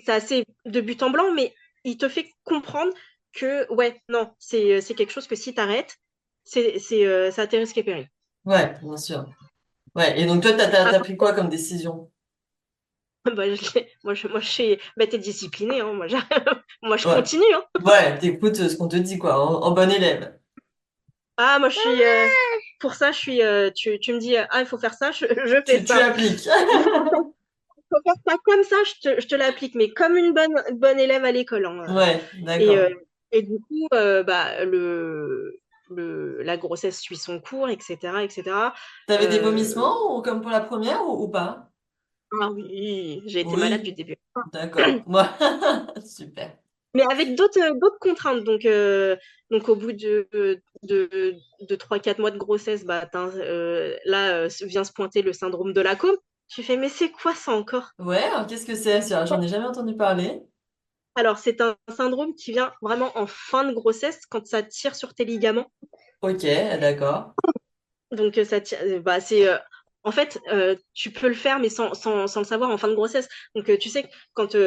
c'est assez de but en blanc, mais il te fait comprendre que, ouais, non, c'est quelque chose que si t'arrêtes, c'est à tes risques et périls. Ouais, bien sûr. Ouais, et donc toi, t'as pris quoi comme décision? Moi, t'es discipliné, hein, moi, je Ouais. continue, hein. Ouais, t'écoutes ce qu'on te dit, quoi, en bon élève. Ah, moi, pour ça, tu me dis, il faut faire ça, je fais Tu ça. appliques. Faut faire ça comme ça, je te l'applique, mais comme une bonne élève à l'école, hein. Ouais, Et, d'accord. du coup, la grossesse suit son cours, etc., etc. T'avais des Euh, vomissements ou comme pour la première ou pas? ah oui, j'ai été malade du Oui, début. d'accord. Moi, super. Mais avec d'autres contraintes. Donc au bout de 3-4 mois de grossesse, là, vient se pointer le syndrome de la côme. Tu fais, mais c'est quoi ça encore? Ouais, alors qu'est-ce que c'est? J'en ai jamais entendu parler. Alors, c'est un syndrome qui vient vraiment en fin de grossesse, quand ça tire sur tes ligaments. Ok, d'accord. Donc, ça tire, en fait, tu peux le faire, mais sans le savoir en fin de grossesse. Donc, tu sais, quand tu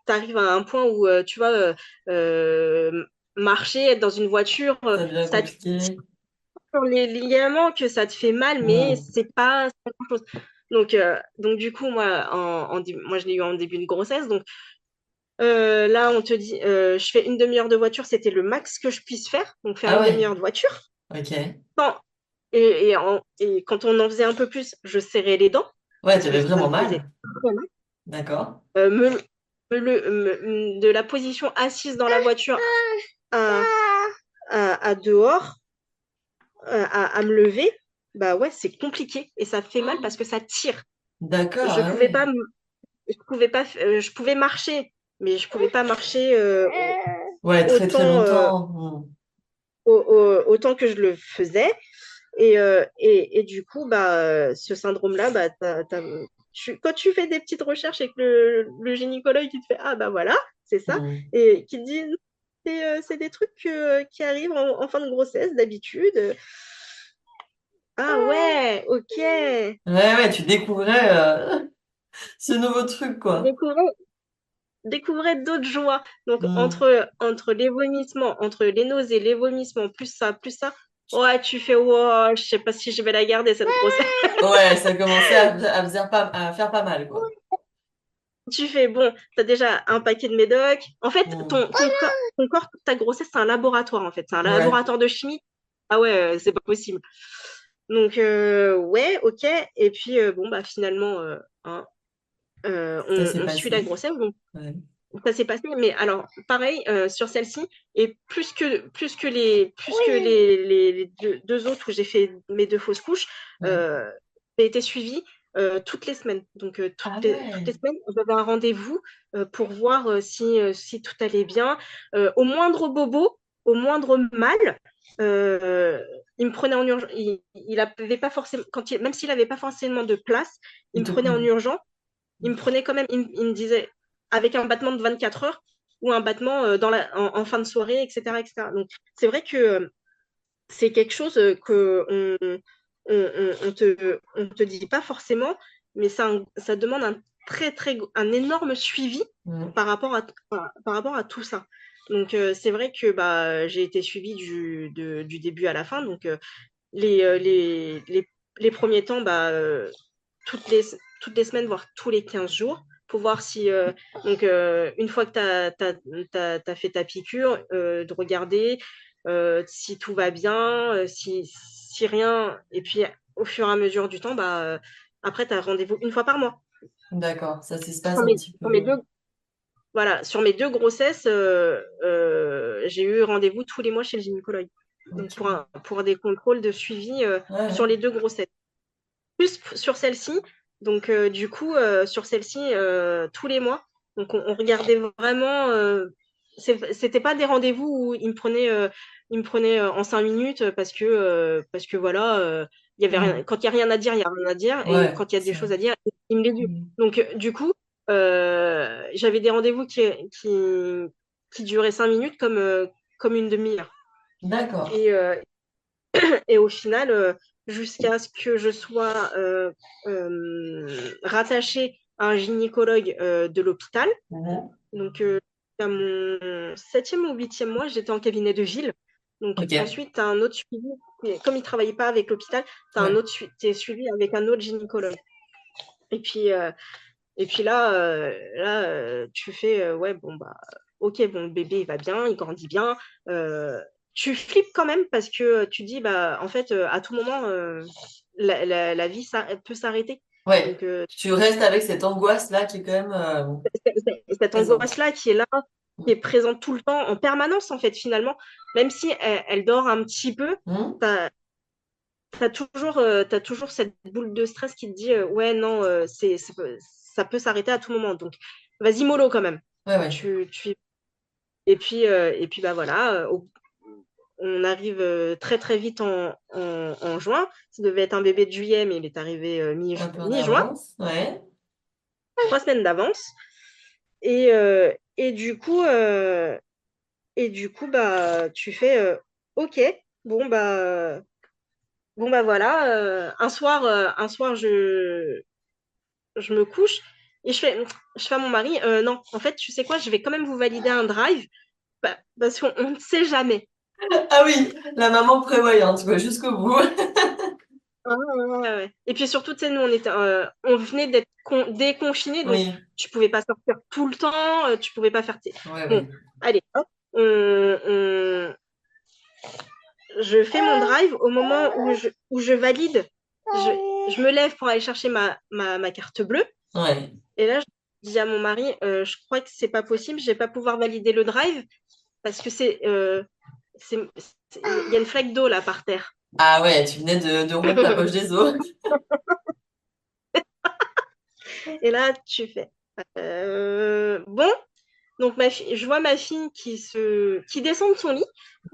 arrives à un point où tu vas marcher, être dans une voiture, Ça devient ça tire compliqué. sur les ligaments, que ça te fait mal, mais Hmm. c'est pas grand-chose. Donc, du coup, moi, je l'ai eu en début de grossesse. Donc, là, on te dit, je fais une demi-heure de voiture, c'était le max que je puisse faire. Donc, faire Ah une ouais, demi-heure de voiture. ok. Non. Et quand on en faisait un peu plus, je serrais les dents Ouais, parce que t'avais ça vraiment me faisait mal. très mal. D'accord. Euh, me, de la position assise dans la voiture à, à dehors, à me lever, bah ouais, c'est compliqué et ça fait mal parce que ça tire. D'accord, Je ah pouvais ouais. pas, je pouvais marcher, mais je pouvais pas marcher Ouais, très très autant, longtemps. Hmm. autant que je le faisais. Et du coup, ce syndrome-là, quand tu fais des petites recherches avec le gynécologue, qui te fait, ah bah voilà, c'est ça, Hmm. et qui te dit, c'est des trucs qui arrivent en fin de grossesse d'habitude. Ah ouais, ok. Ouais, ouais, tu découvrais ce nouveau truc, quoi. Découvrez, découvrez d'autres joies. Donc, Hmm. entre les vomissements, entre les nausées, les vomissements, plus ça, ouais, tu fais, wow, je sais pas si je vais la garder, cette grossesse. Ouais, ça commençait à faire pas mal, quoi. Tu fais, bon, tu as déjà un paquet de médocs. En fait, Hmm. ton corps, ta grossesse, c'est un laboratoire, en fait. C'est un Ouais, laboratoire de chimie. Ah ouais, c'est pas possible. Donc, ouais, ok. Et puis, finalement, hein, ça s'est on suit la passé. grossesse. Donc, Ouais. ça s'est passé. Mais alors, pareil, sur celle-ci, et plus que les deux autres où j'ai fait mes 2 fausses couches, Ouais. j'ai été suivie toutes les semaines. Donc, Ah toutes les ouais. semaines, j'avais un rendez-vous pour voir si tout allait bien. Au moindre bobo, au moindre mal, euh, il me prenait en urgence. Il avait pas forcément, même s'il n'avait pas forcément de place, il Il me te prenait en prend. urgence. Il me prenait quand même. Il me disait, avec un battement de 24 heures ou un battement en fin de soirée, etc., etc. Donc, c'est vrai que c'est quelque chose que on te dit pas forcément, mais ça demande un énorme suivi Mm. par rapport à tout ça. Donc, c'est vrai que bah, j'ai été suivie du début à la fin. Donc, les, euh, les, les, les premiers temps, bah, toutes les semaines, voire tous les 15 jours, pour voir si, une fois que tu as fait ta piqûre, de regarder si tout va bien, si rien. Et puis, au fur et à mesure du temps, bah, après, tu as rendez-vous une fois par mois. D'accord, ça s'espace Sur un petit sur mes peu. deux, voilà, sur mes deux grossesses, j'ai eu rendez-vous tous les mois chez le gynécologue. Donc, Ok. pour des contrôles de suivi Ouais, sur ouais. les deux grossesses. Plus sur celle-ci. Donc, du coup, sur celle-ci, tous les mois. Donc, on regardait vraiment. C'était pas des rendez-vous où il me prenait en 5 minutes parce que voilà, il y avait rien. Mm. Quand il y a rien à dire, il y a rien à dire. Et Ouais, quand il y a des c'est vrai. choses à dire, il me les dit. Mm. Donc, du coup, j'avais des rendez-vous qui duraient 5 minutes comme une demi-heure. D'accord. Et, et au final, jusqu'à ce que je sois rattachée à un gynécologue de l'hôpital. Mhm. Donc, à mon 7e ou 8e mois, j'étais en cabinet de ville. Donc, Ok. ensuite, tu as un autre suivi. Comme il ne travaillait pas avec l'hôpital, tu as un Ouais. autre t'es suivi avec un autre gynécologue. Et puis, là, tu fais, ouais, bon, bah, ok, bon, le bébé, il va bien, il grandit bien. Euh, Tu flippes quand même parce que tu dis, bah, en fait, à tout moment, la vie ça, peut s'arrêter. Ouais. Donc, Tu restes avec cette angoisse-là qui est quand même cette présente. angoisse-là qui est là, qui est présente tout le temps, en permanence, en fait, finalement, même si elle dort un petit peu, Mm. tu t'as toujours cette boule de stress qui te dit, ouais, non, ça peut s'arrêter à tout moment. Donc, vas-y, mollo quand même. Ouais, ouais. Tu et puis bah voilà, on arrive très très vite en juin. Ça devait être un bébé de juillet, mais il est arrivé Un peu en mi-juin, avance. Ouais. 3 semaines d'avance. Et du coup, bah, tu fais OK, bon bah, bon bah voilà. Un soir, je me couche et je fais à mon mari, non, en fait, tu sais quoi, je vais quand même vous valider un drive parce qu'on ne sait jamais. Ah oui, la maman prévoyante, quoi, jusqu'au bout. Ah, ouais, ouais, ouais. Et puis surtout, tu sais, nous, on venait d'être déconfinés, donc Oui. tu pouvais pas sortir tout le temps, tu pouvais pas faire Ouais, Bon, ouais. allez, hop, je fais mon drive au moment où je valide. Je me lève pour aller chercher ma carte bleue. Ouais. Et là, je dis à mon mari, je crois que c'est pas possible, je vais pas pouvoir valider le drive parce que il y a une flaque d'eau là par terre. Ah ouais, tu venais de rompre la poche des os. Et là, tu fais. Bon, donc je vois ma fille qui descend de son lit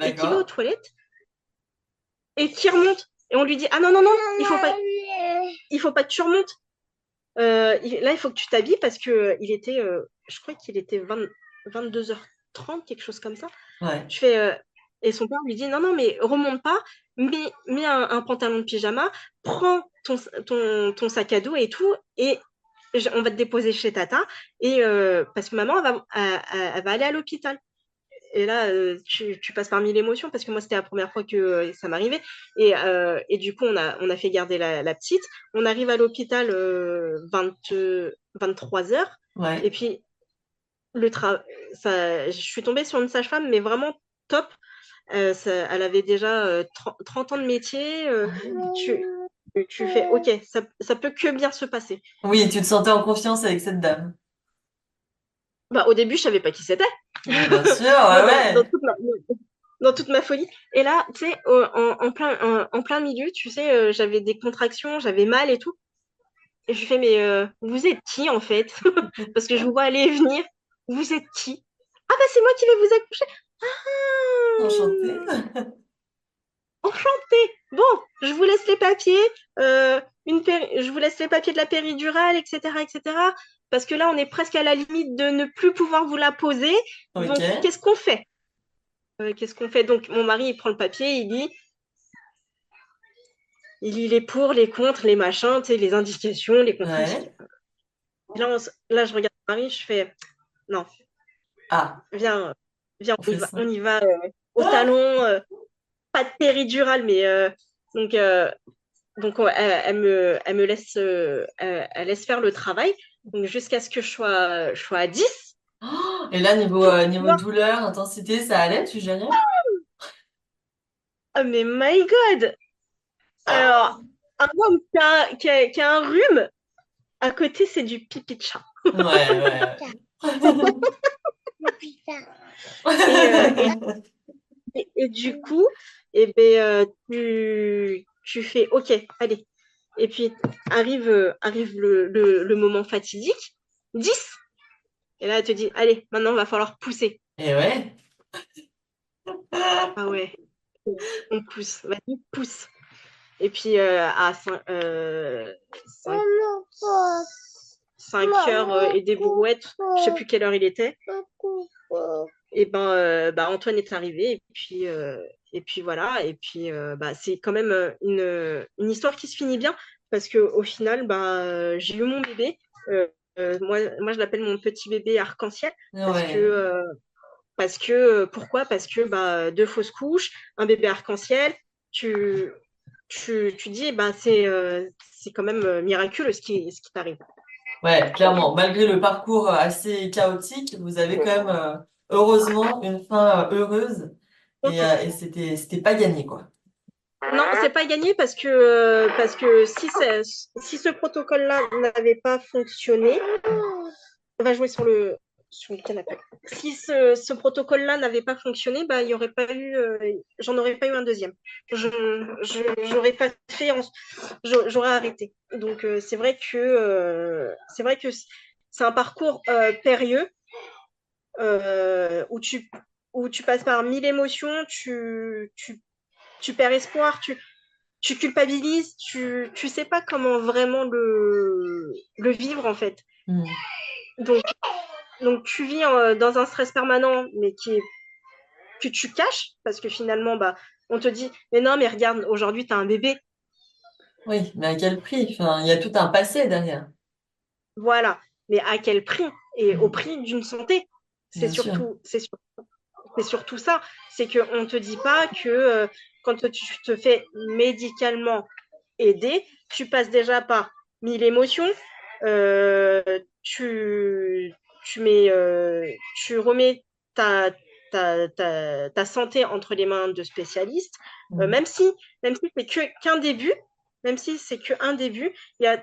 et qui va aux D'accord. toilettes et qui remonte. Et on lui dit, ah non, non, non, il faut pas que tu remontes. Là, il faut que tu t'habilles parce que je crois qu'il était 22h30, quelque chose comme ça. Ouais. Je fais, et son père lui dit, non, non, mais remonte pas, mets un pantalon de pyjama, prends ton sac à dos et tout, et on va te déposer chez Tata, et parce que maman, elle va aller à l'hôpital. Et là, tu passes par mille émotions parce que moi, c'était la première fois que ça m'arrivait. Et du coup, on a fait garder la petite. On arrive à l'hôpital 23 heures. Et Ouais. puis, je suis tombée sur une sage-femme, mais vraiment top. Elle avait déjà 30 ans de métier. Tu, tu fais, OK, ça peut que bien se passer. Oui, tu te sentais en confiance avec cette dame. Bah, au début, je savais pas qui c'était. Bien sûr, ouais, Dans ouais. dans toute ma folie. Et là, tu sais, en plein milieu, tu sais, j'avais des contractions, j'avais mal et tout. Et je lui fais, mais vous êtes qui en fait? Parce que je vous vois aller et venir. Vous êtes qui? Ah bah c'est moi qui vais vous accoucher. Enchantée. Ah, enchantée. Bon, je vous laisse les papiers, je vous laisse les papiers de la péridurale, etc., etc. parce que là, on est presque à la limite de ne plus pouvoir vous la poser. Ok. Donc, qu'est-ce qu'on fait? Qu'est-ce qu'on fait? Donc, mon mari, il prend le papier, il lit les pour, les contre, les machins, tu sais, les indications, les contre-indications. Ouais. Là, je regarde mon mari, je fais, non, Ah, viens, viens, on fait ça. on y va au talon, pas de péridurale, mais donc, elle me laisse, elle laisse faire le travail, donc jusqu'à ce que je sois à 10. Oh, et là, niveau douleur, intensité, ça allait, tu gérais? Ah, mais my God! Alors, un homme qui a un rhume, à côté, c'est du pipi de chat. Ouais, ouais, Et, ouais. et du coup, eh ben, tu fais OK, allez. Et puis arrive le moment fatidique, 10. Et là, elle te dit, allez, maintenant, il va falloir pousser. Et ouais. Ah ouais, on pousse, vas-y, pousse. Et puis à 5 heures et des brouettes, je sais plus quelle heure il était, et ben, Antoine est arrivé. Et puis voilà, et puis c'est quand même une histoire qui se finit bien, parce qu'au final, j'ai eu mon bébé. Moi, je l'appelle mon petit bébé arc-en-ciel, parce que, Ouais. pourquoi? Parce que deux fausses couches, un bébé arc-en-ciel, tu, tu dis, c'est quand même miraculeux ce qui t'arrive. Ouais, clairement. Malgré le parcours assez chaotique, vous avez quand même, heureusement, une fin heureuse. Et c'était pas gagné, quoi. Non, c'est pas gagné parce que si ce protocole-là n'avait pas fonctionné, on va jouer sur le canapé. Si ce protocole-là n'avait pas fonctionné, il y aurait pas eu, j'en aurais pas eu un deuxième. J'aurais pas fait, j'aurais arrêté. Donc c'est vrai que c'est un parcours périlleux, euh, où tu où tu passes par mille émotions, tu perds espoir, tu culpabilises, tu sais pas comment vraiment le vivre en fait. Hmm. Donc, donc tu vis dans un stress permanent, mais que tu caches, parce que finalement, on te dit, mais non, mais regarde, aujourd'hui, tu as un bébé. Oui, mais à quel prix? Enfin, il y a tout un passé derrière. Voilà. Mais à quel prix? Et au Hmm. prix d'une santé. Bien sûr. C'est surtout ça. C'est qu'on ne te dit pas que quand tu te fais médicalement aider, tu passes déjà par mille émotions, euh, tu, tu remets ta, ta santé entre les mains de spécialistes, Hmm. même si c'est qu'un début, même si c'est qu'un début, il y a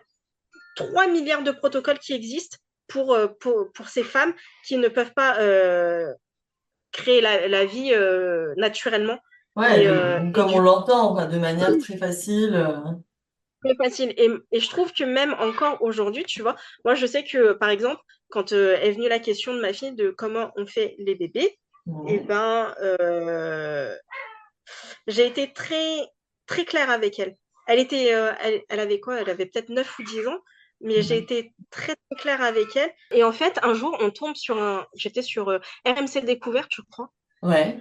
3 milliards de protocoles qui existent pour ces femmes qui ne peuvent pas créer la vie naturellement. Ouais, Et comme du on coup, l'entend, quoi, de manière très facile. c'est facile. Et je trouve que même encore aujourd'hui, tu vois, moi je sais que par exemple, quand est venue la question de ma fille de comment on fait les bébés, et Mhm. j'ai été très claire avec elle. Elle avait quoi? Elle avait peut-être 9 ou 10 ans, mais j'ai Mhm. été très claire avec elle. Et en fait, un jour, on tombe j'étais sur RMC Découverte, je crois. Ouais.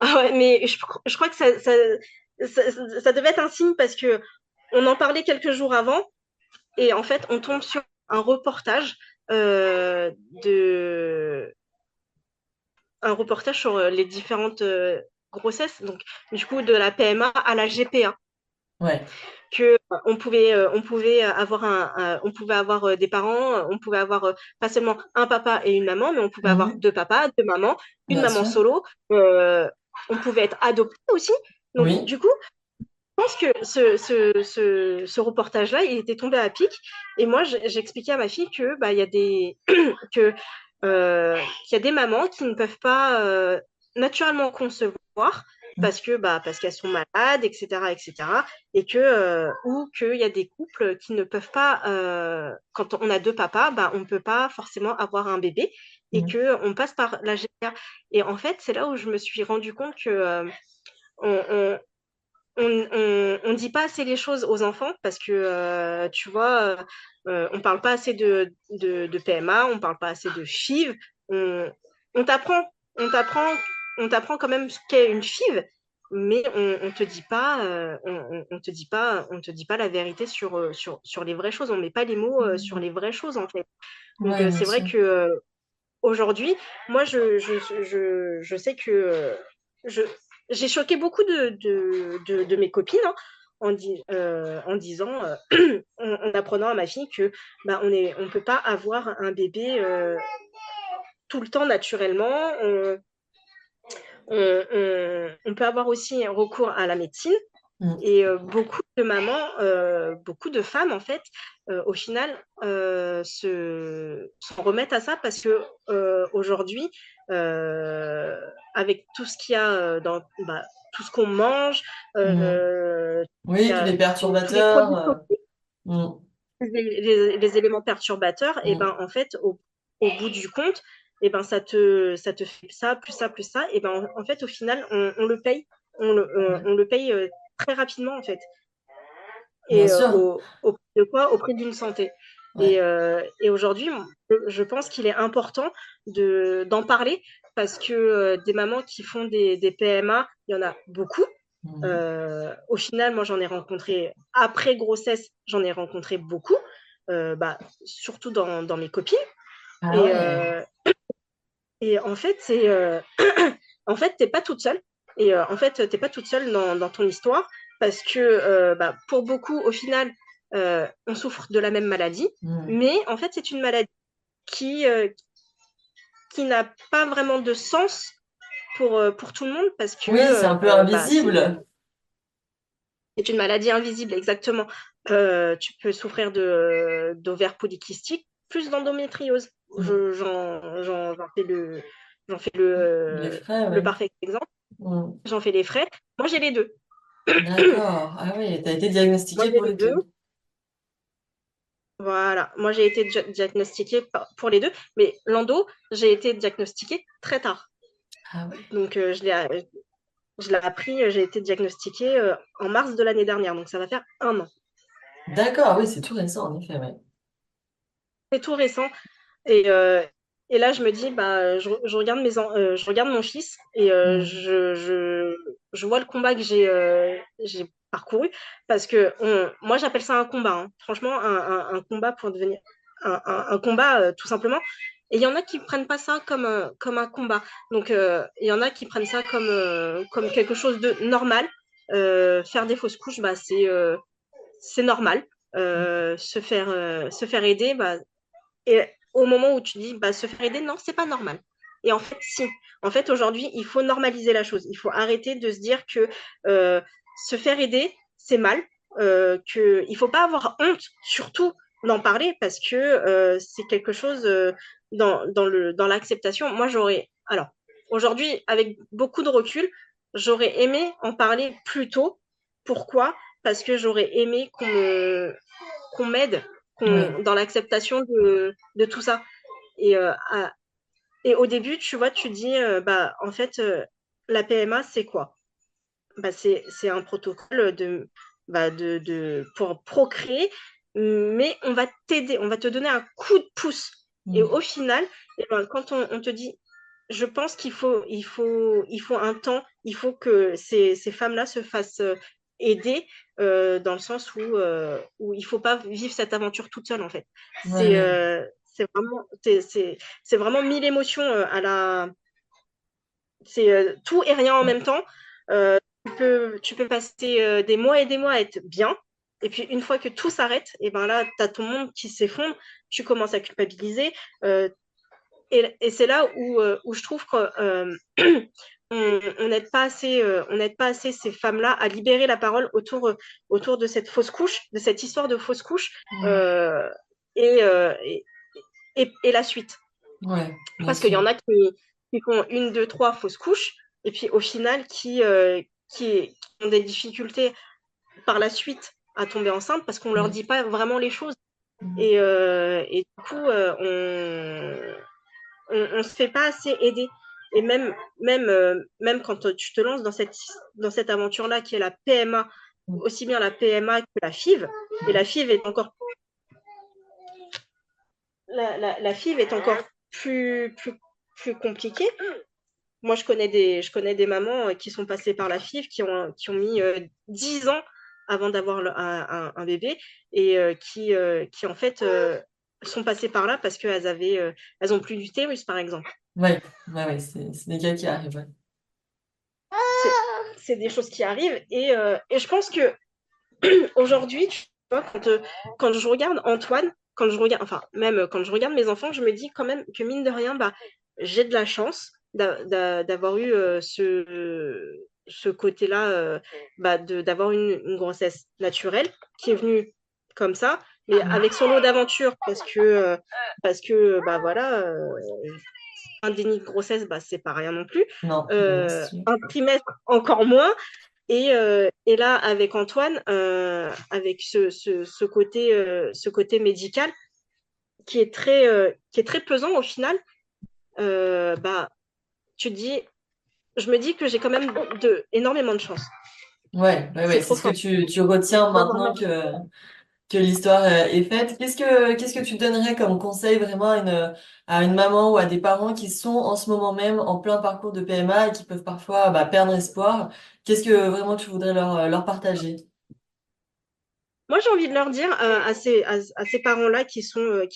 Ah ouais, mais je crois que ça devait être un signe parce que on en parlait quelques jours avant. Et en fait, on tombe sur un reportage euh, de un reportage sur les différentes grossesses, donc du coup de la PMA à la GPA, Ouais. que on pouvait avoir des parents, on pouvait avoir pas seulement un papa et une maman, mais on pouvait avoir Mhm. deux papas, deux mamans, une Bien maman sûr. solo, euh, on pouvait être adopté aussi. Donc Oui. du coup, je pense que ce reportage-là, il était tombé à pic. Et moi, j'expliquais à ma fille que il y a des que qu'il y a des mamans qui ne peuvent pas naturellement concevoir parce qu'elles sont malades, etc., etc. Et que ou qu'il y a des couples qui ne peuvent pas quand on a deux papas, on ne peut pas forcément avoir un bébé et Mhm. que on passe par la GPA. Et en fait, c'est là où je me suis rendu compte que on, on dit pas assez les choses aux enfants parce que, tu vois, on parle pas assez de PMA, on parle pas assez de FIV. On, on t'apprend, on t'apprend, on t'apprend quand même ce qu'est une FIV, mais on te dit pas, on te dit pas la vérité sur les vraies choses. On met pas les mots sur les vraies choses en fait. Donc Ouais, bien c'est vrai sûr. que aujourd'hui, moi je sais que je, j'ai choqué beaucoup de mes copines hein, en disant, en apprenant à ma fille que bah, on peut pas avoir un bébé tout le temps naturellement. On peut avoir aussi recours à la médecine. Mm. Et beaucoup de mamans, beaucoup de femmes, en fait, au final, s'en remettent à ça parce que aujourd'hui, euh, avec tout ce qu'il y a dans bah, tout ce qu'on mange, Mm. il y Oui, tous a les tous les produits perturbateurs. toxiques, Mm. les éléments perturbateurs, et Mm. ben en fait, au bout du compte, et ben ça te fait ça, plus ça, et ben en fait, au final, on le paye, Ouais. on le paye très rapidement en fait. Bien Et sûr. au prix de quoi? Au prix d'une santé. Ouais. Et aujourd'hui, je pense qu'il est important d'en parler parce que des mamans qui font des PMA, il y en a beaucoup. Mm. Au final, moi, j'en ai rencontré, après grossesse, j'en ai rencontré beaucoup, bah, surtout dans mes copines. Ah Et, ouais. euh, et en fait, en fait, t'es pas toute seule. Et en fait, t'es pas toute seule dans ton histoire parce que bah, pour beaucoup, au final, on souffre de la même maladie, Mm. mais en fait, c'est une maladie qui, euh, qui n'a pas vraiment de sens pour tout le monde parce que Oui, c'est un peu bah, invisible. c'est une maladie invisible, exactement. Tu peux souffrir d'ovaires polykystiques, plus d'endométriose. Mm. J'en fais Les frais, le oui. parfait exemple. Mm. J'en fais les frais. Moi, j'ai les deux. D'accord. Ah oui, t'as été Moi, diagnostiqué j'ai pour les les deux. deux. Voilà. Moi, j'ai été diagnostiquée pour les deux. Mais l'endo, j'ai été diagnostiquée très tard. Ah ouais. Donc, je l'ai appris, j'ai été diagnostiquée en mars de l'année dernière. Donc, ça va faire 1 an. D'accord, oui, c'est tout récent, en effet, ouais. C'est tout récent. Et, euh, et là, je me dis, bah, je regarde mon fils et Mm. je vois le combat que j'ai parcouru parce que moi, j'appelle ça un combat. Hein. Franchement, un combat pour devenir un combat tout simplement. Et il y en a qui prennent pas ça comme un combat. Donc, il y en a qui prennent ça comme quelque chose de normal. Faire des fausses couches, bah, c'est normal. Se faire aider, bah, et au moment où tu dis, bah, se faire aider, non, c'est pas normal. Et en fait, si. En fait, aujourd'hui, il faut normaliser la chose. Il faut arrêter de se dire que euh, se faire aider, c'est mal. Il ne faut pas avoir honte, surtout d'en parler, parce que c'est quelque chose dans l'acceptation. Moi, j'aurais. Alors, aujourd'hui, avec beaucoup de recul, j'aurais aimé en parler plus tôt. Pourquoi? Parce que j'aurais aimé qu'on m'aide Oui. dans l'acceptation de tout ça. Et, et au début, tu vois, tu dis, bah, en fait, la PMA, c'est quoi? Bah, c'est un protocole pour procréer, mais on va t'aider, on va te donner un coup de pouce. Et Mm. au final, eh ben, quand on te dit, je pense il faut un temps, il faut que ces femmes-là se fassent aider dans le sens où il ne faut pas vivre cette aventure toute seule, en fait. Ouais, ouais. C'est vraiment mille émotions c'est tout et rien en même temps. Tu peux passer des mois et des mois à être bien. Et puis, une fois que tout s'arrête, et ben là, tu as ton monde qui s'effondre, tu commences à culpabiliser. Euh, et c'est là où je trouve qu'on on n'aide pas assez, on n'aide pas assez ces femmes-là à libérer la parole autour de cette fausse couche, de cette histoire de fausse couche Mm. euh, et, euh, et, et la suite. Ouais, bien Parce qu'il y sûr. en a qui font une, deux, trois fausses couches, et puis au final, qui ont des difficultés par la suite à tomber enceinte parce qu'on ne leur Ouais. dit pas vraiment les choses. Mm. Et du coup, on ne se fait pas assez aider. et même quand tu te lances dans cette aventure-là qui est la PMA, aussi bien la PMA que la FIV, et la FIV est encore la FIV est encore plus compliquée. Moi, je connais des mamans qui sont passées par la FIV, qui ont mis 10 ans avant d'avoir un bébé et qui en fait sont passées par là parce qu'elles ont plus d'utérus, par exemple. Ouais, c'est des cas qui arrivent. Ouais. C'est des choses qui arrivent et je pense que aujourd'hui, tu vois, quand je regarde Antoine, même quand je regarde mes enfants, je me dis quand même que mine de rien, bah, j'ai de la chance d'avoir eu ce côté-là, d'avoir une grossesse naturelle qui est venue comme ça, mais avec son lot d'aventures parce que bah voilà, un déni de grossesse, bah c'est pas rien non plus. Non, Un trimestre encore moins. Et là, avec Antoine, avec ce côté médical qui est très pesant au final, bah, je me dis que j'ai quand même énormément de chance. Ouais, C'est c'est trop ce que fort. tu retiens maintenant que l'histoire est faite. Qu'est-ce que tu donnerais comme conseil vraiment à une maman ou à des parents qui sont en ce moment même en plein parcours de PMA et qui peuvent parfois perdre espoir? Qu'est-ce que vraiment tu voudrais leur partager? Moi, j'ai envie de leur dire à ces parents-là qui sont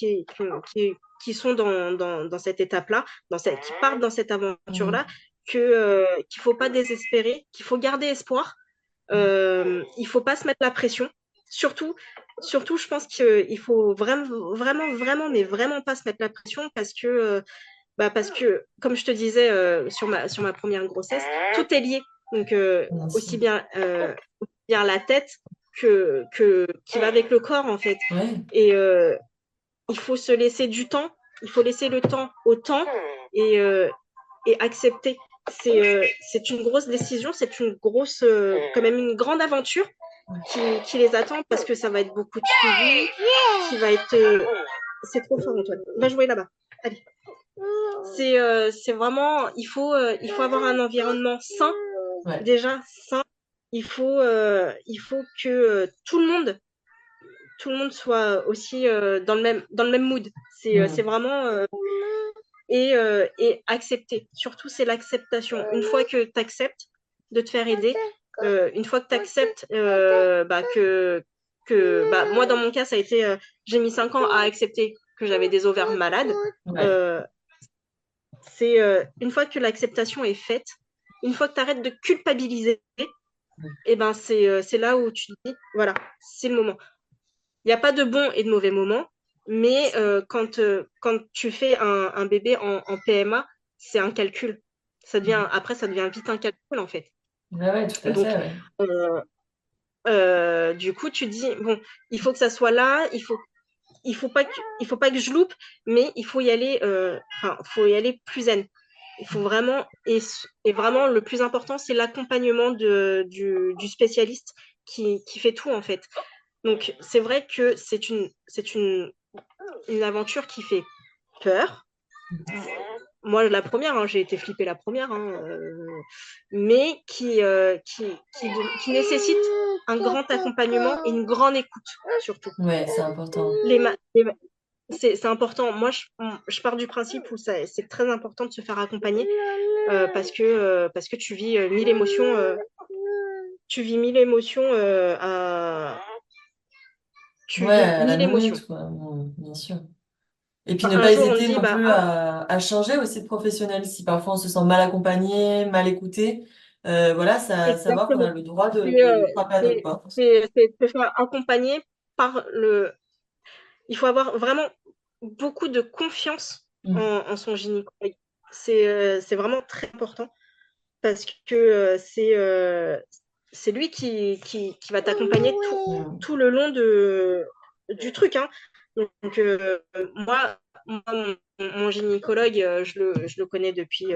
dans cette étape-là, qui partent dans cette aventure-là, qu'il ne faut pas désespérer, qu'il faut garder espoir. Il ne faut pas se mettre la pression. Surtout, je pense qu'il faut vraiment, mais vraiment pas se mettre la pression parce que comme je te disais sur ma première grossesse, tout est lié. Donc, Bien sûr. aussi bien la tête qui va avec le corps, en fait. Ouais, Et il faut se laisser du temps. Il faut laisser le temps au temps et accepter. C'est une grosse décision, quand même une grande aventure qui les attend parce que ça va être beaucoup de suivi, qui va être. C'est trop fort, Antoine. Va jouer là-bas. Allez. C'est vraiment. Il faut avoir un environnement sain, ouais. déjà sain. Il faut que tout le monde soit aussi dans le même mood. C'est vraiment et accepter. Surtout, c'est l'acceptation. Une fois que tu acceptes de te faire aider, une fois que tu acceptes moi, dans mon cas, ça a été, j'ai mis 5 ans à accepter que j'avais des ovaires malades. Ouais. C'est une fois que l'acceptation est faite, une fois que tu arrêtes de culpabiliser, et ben c'est là où tu te dis, voilà, c'est le moment. Il n'y a pas de bon et de mauvais moments, mais quand tu fais un bébé en PMA, c'est un calcul. Après, ça devient vite un calcul, en fait. Ouais, tout à Donc, fait, ouais. du coup, tu dis, bon, il faut que ça soit là, il faut pas que je loupe, mais il faut y aller, faut y aller plus zen. Il faut vraiment, et vraiment, le plus important, c'est l'accompagnement du spécialiste qui fait tout, en fait. Donc, c'est vrai que c'est une aventure qui fait peur. Moi, la première, hein, j'ai été flippée la première, hein, mais qui nécessite un grand accompagnement et une grande écoute, surtout. Ouais, c'est important. C'est important. Moi, je pars du principe où c'est très important de se faire accompagner parce que tu vis mille émotions. Tu vis mille émotions tu Ouais, vis à la mille émotions. minute, quoi. Bien sûr. Et puis ne Un pas jour, on te hésiter dit, non bah, plus à changer aussi de professionnel. Si parfois on se sent mal accompagné, mal écouté, voilà, savoir qu'on a exactement. le droit C'est de frapper à notre porte. c'est se faire accompagner par le. Il faut avoir vraiment beaucoup de confiance Mm. en son gynécologue. C'est vraiment très important parce que c'est lui qui va t'accompagner Mm. tout le long du truc. Hein. Donc, mon gynécologue, je le connais depuis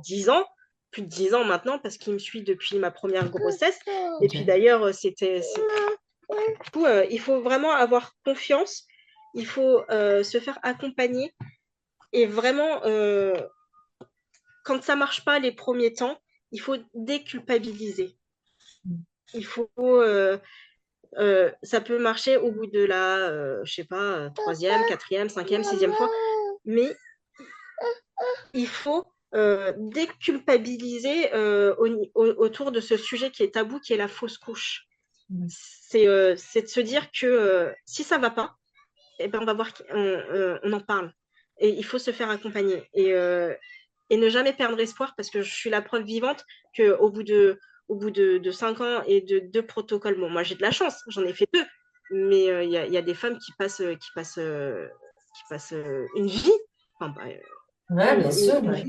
10 ans, plus de 10 ans maintenant, parce qu'il me suit depuis ma première grossesse. Et puis Ok. d'ailleurs, il faut vraiment avoir confiance, il faut se faire accompagner et vraiment quand ça marche pas les premiers temps, il faut déculpabiliser. Il faut, ça peut marcher au bout de la, je sais pas, troisième, quatrième, cinquième, sixième fois, mais il faut déculpabiliser autour de ce sujet qui est tabou, qui est la fausse couche. C'est de se dire que si ça va pas, eh ben on va voir, on en parle. Et il faut se faire accompagner. Et ne jamais perdre espoir, parce que je suis la preuve vivante qu'au bout de 5 ans et de 2 protocoles, bon, moi j'ai de la chance, j'en ai fait 2, mais y a des femmes qui passent une vie, enfin, Ouais, bien sûr, une ouais.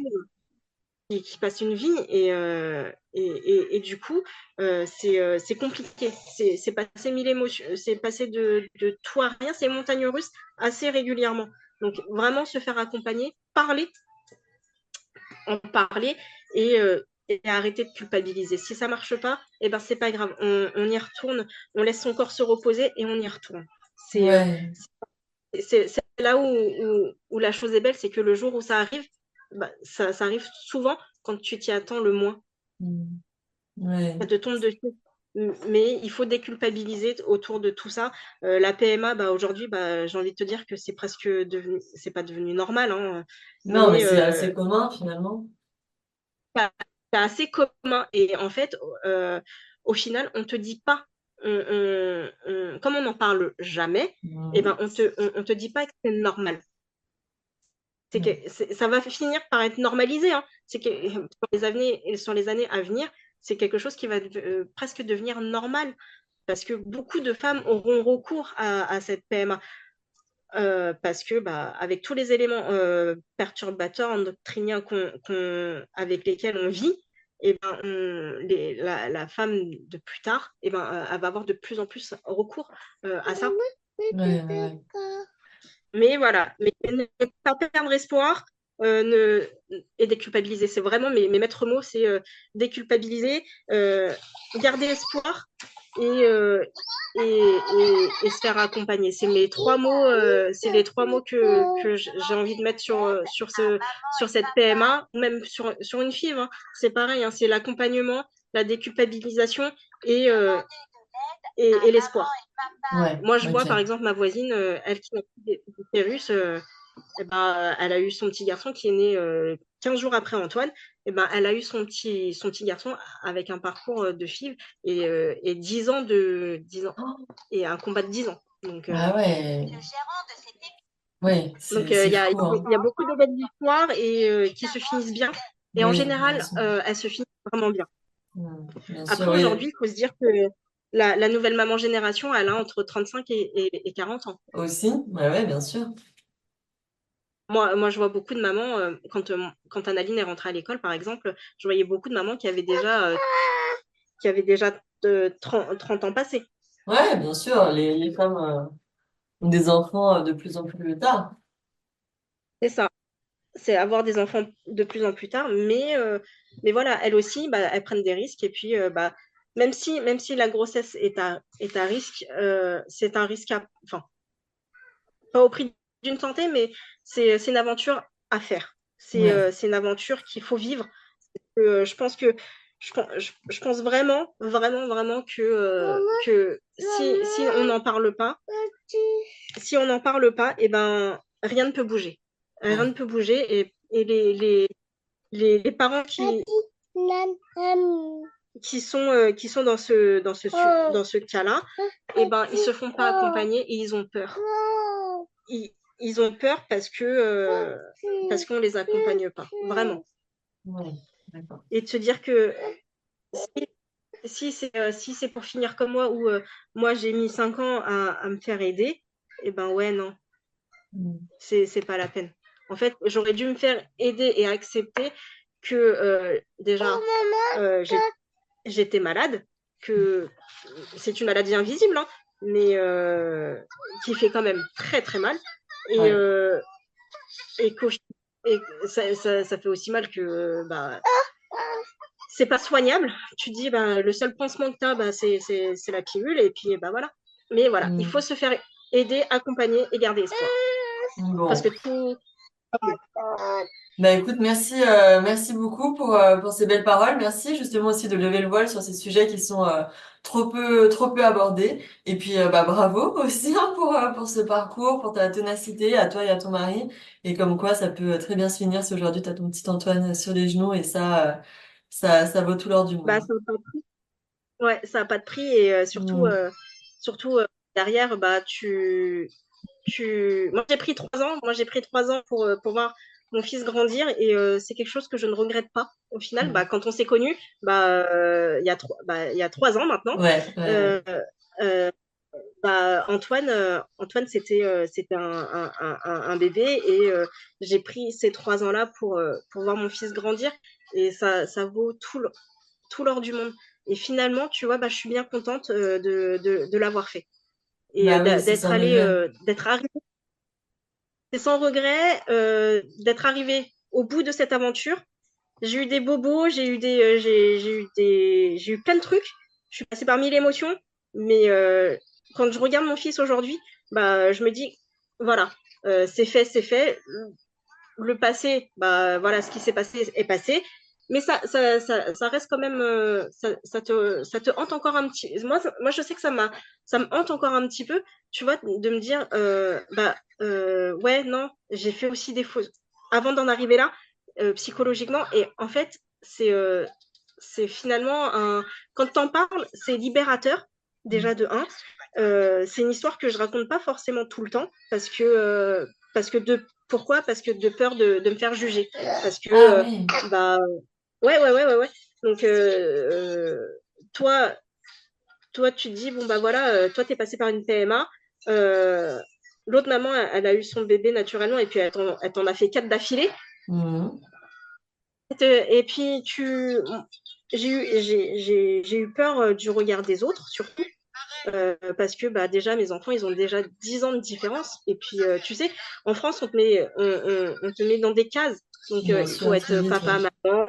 vie, qui passent une vie, et du coup, c'est compliqué. C'est passer mille émotions, c'est passer de tout à rien, c'est montagne russe assez régulièrement. Donc vraiment se faire accompagner, en parler, et arrêter de culpabiliser. Si ça marche pas, eh ben c'est pas grave. On y retourne, on laisse son corps se reposer et on y retourne. C'est Ouais. là où la chose est belle, c'est que le jour où ça arrive, bah, ça arrive souvent quand tu t'y attends le moins. Ouais. Ça te tombe dessus. Mais il faut déculpabiliser autour de tout ça. La PMA, bah, aujourd'hui, bah, j'ai envie de te dire que c'est presque devenu, c'est pas devenu normal, hein, Non, mais mais c'est assez commun finalement. c'est assez commun. Et en fait, au final, on te dit pas, comme on n'en parle jamais, eh ben, on te dit pas que c'est normal. C'est que ça va finir par être normalisé, hein. C'est que sur les années à venir, c'est quelque chose qui va presque devenir normal, parce que beaucoup de femmes auront recours à cette PMA. Parce que bah, avec tous les éléments perturbateurs endocriniens avec lesquels on vit, et ben, la femme de plus tard, et ben, elle va avoir de plus en plus recours à ça. Ouais, ouais. Mais voilà, mais ne pas perdre espoir, et déculpabiliser. C'est vraiment mes maîtres mots, c'est déculpabiliser, garder espoir, et, euh, et se faire accompagner. C'est mes 3 mots, c'est les 3 mots que j'ai envie de mettre sur cette PMA, ou même sur une FIV, hein. C'est pareil, hein, c'est l'accompagnement, la déculpabilisation, et, euh, et l'espoir. Ouais, Moi, je vois par ok. exemple ma voisine, elle qui a des utérus, eh ben, elle a eu son petit garçon qui est né 15 jours après Antoine. Eh ben, elle a eu son petit garçon avec un parcours de FIV, et 10 ans, 10 ans, Oh, et un combat de 10 ans. ah ouais, ouais, Donc c'est fou, hein. y a beaucoup de belles histoires, et qui se finissent bien. Et en Oui, bien général, sûr. elles se finissent vraiment bien. Bien sûr, Après, oui. aujourd'hui, il faut se dire que la nouvelle maman génération, elle a entre 35 et 40 ans. Aussi, ouais, ouais, bien sûr. Moi, je vois beaucoup de mamans, quand Analine est rentrée à l'école, par exemple, je voyais beaucoup de mamans qui avaient déjà 30 ans passés. Ouais, bien sûr, les femmes ont des enfants de plus en plus tard. C'est ça. C'est avoir des enfants de plus en plus tard, mais voilà, elles aussi, bah, elles prennent des risques. Et puis, bah, même si la grossesse est à risque, c'est un risque enfin, pas au prix d'une santé, mais c'est une aventure à faire. Ouais, C'est une aventure qu'il faut vivre. Je pense que je pense vraiment, vraiment, vraiment que si on n'en parle pas, eh ben, rien ne peut bouger. Rien ne ouais, peut bouger, et les parents qui sont dans ce cas-là, eh ben, ils se font pas accompagner, et ils ont peur. Ils ont peur parce qu'on les accompagne pas, vraiment. ouais, d'accord. Et de se dire que si c'est pour finir comme moi, où moi j'ai mis 5 ans à me faire aider, eh ben ouais, non, c'est pas la peine. En fait, j'aurais dû me faire aider et accepter que déjà j'étais malade, que c'est une maladie invisible, hein, mais qui fait quand même très très mal. Et, Ouais, euh, et, et ça fait aussi mal que bah, c'est pas soignable. Tu dis, bah, le seul pansement que tu as, bah, c'est la pilule, et puis bah, voilà. Mais voilà, il faut se faire aider, accompagner et garder espoir. Parce que bon. tout. Bah écoute, merci beaucoup pour ces belles paroles. Merci justement aussi de lever le voile sur ces sujets qui sont trop peu abordés. Et puis bah bravo aussi hein, pour ce parcours, pour ta ténacité à toi et à ton mari. Et comme quoi ça peut très bien se finir si aujourd'hui tu as ton petit Antoine sur les genoux et ça vaut tout l'or du Bah, monde. ça a pas de prix. Ouais, ça a pas de prix et Hmm. surtout derrière, bah, moi, j'ai pris 3 ans pour voir mon fils grandir et c'est quelque chose que je ne regrette pas. Au final, bah, Hmm. quand on s'est connus, il y a 3 ans maintenant, Ouais. euh, euh, bah, Antoine, c'était un bébé et j'ai pris ces 3 ans-là pour voir mon fils grandir et ça vaut tout l'or du monde. Et finalement, tu vois, bah, je suis bien contente de l'avoir fait et Bah oui, c'est sans regret. d'être arrivée. C'est sans regret d'être arrivée au bout de cette aventure. J'ai eu des bobos, j'ai eu plein de trucs. Je suis passée par 1000 émotions, mais quand je regarde mon fils aujourd'hui, bah, je me dis, voilà, c'est fait. Le passé, bah voilà, ce qui s'est passé est passé. Mais ça reste quand même, ça te hante encore un petit. Moi, je sais que ça me hante encore un petit peu, tu vois, de me dire, ouais, non, j'ai fait aussi des fautes avant d'en arriver là, psychologiquement. Et en fait, c'est finalement quand t'en parles, c'est libérateur déjà de un. C'est une histoire que je raconte pas forcément tout le temps parce que pourquoi? Parce que de peur de me faire juger. Parce que, Ah oui. bah, ouais. Donc, toi, toi, tu te dis, bon, bah voilà, toi, t'es passé par une PMA. Euh, L'autre maman, elle a eu son bébé naturellement et puis elle t'en a fait 4 d'affilée. Mhm. Et puis, j'ai eu peur du regard des autres, surtout. Parce que bah, déjà, mes enfants, ils ont déjà 10 ans de différence. Et puis, tu sais, en France, on te met dans des cases. Donc, Bien il faut sûr, très être vite, papa, oui. maman.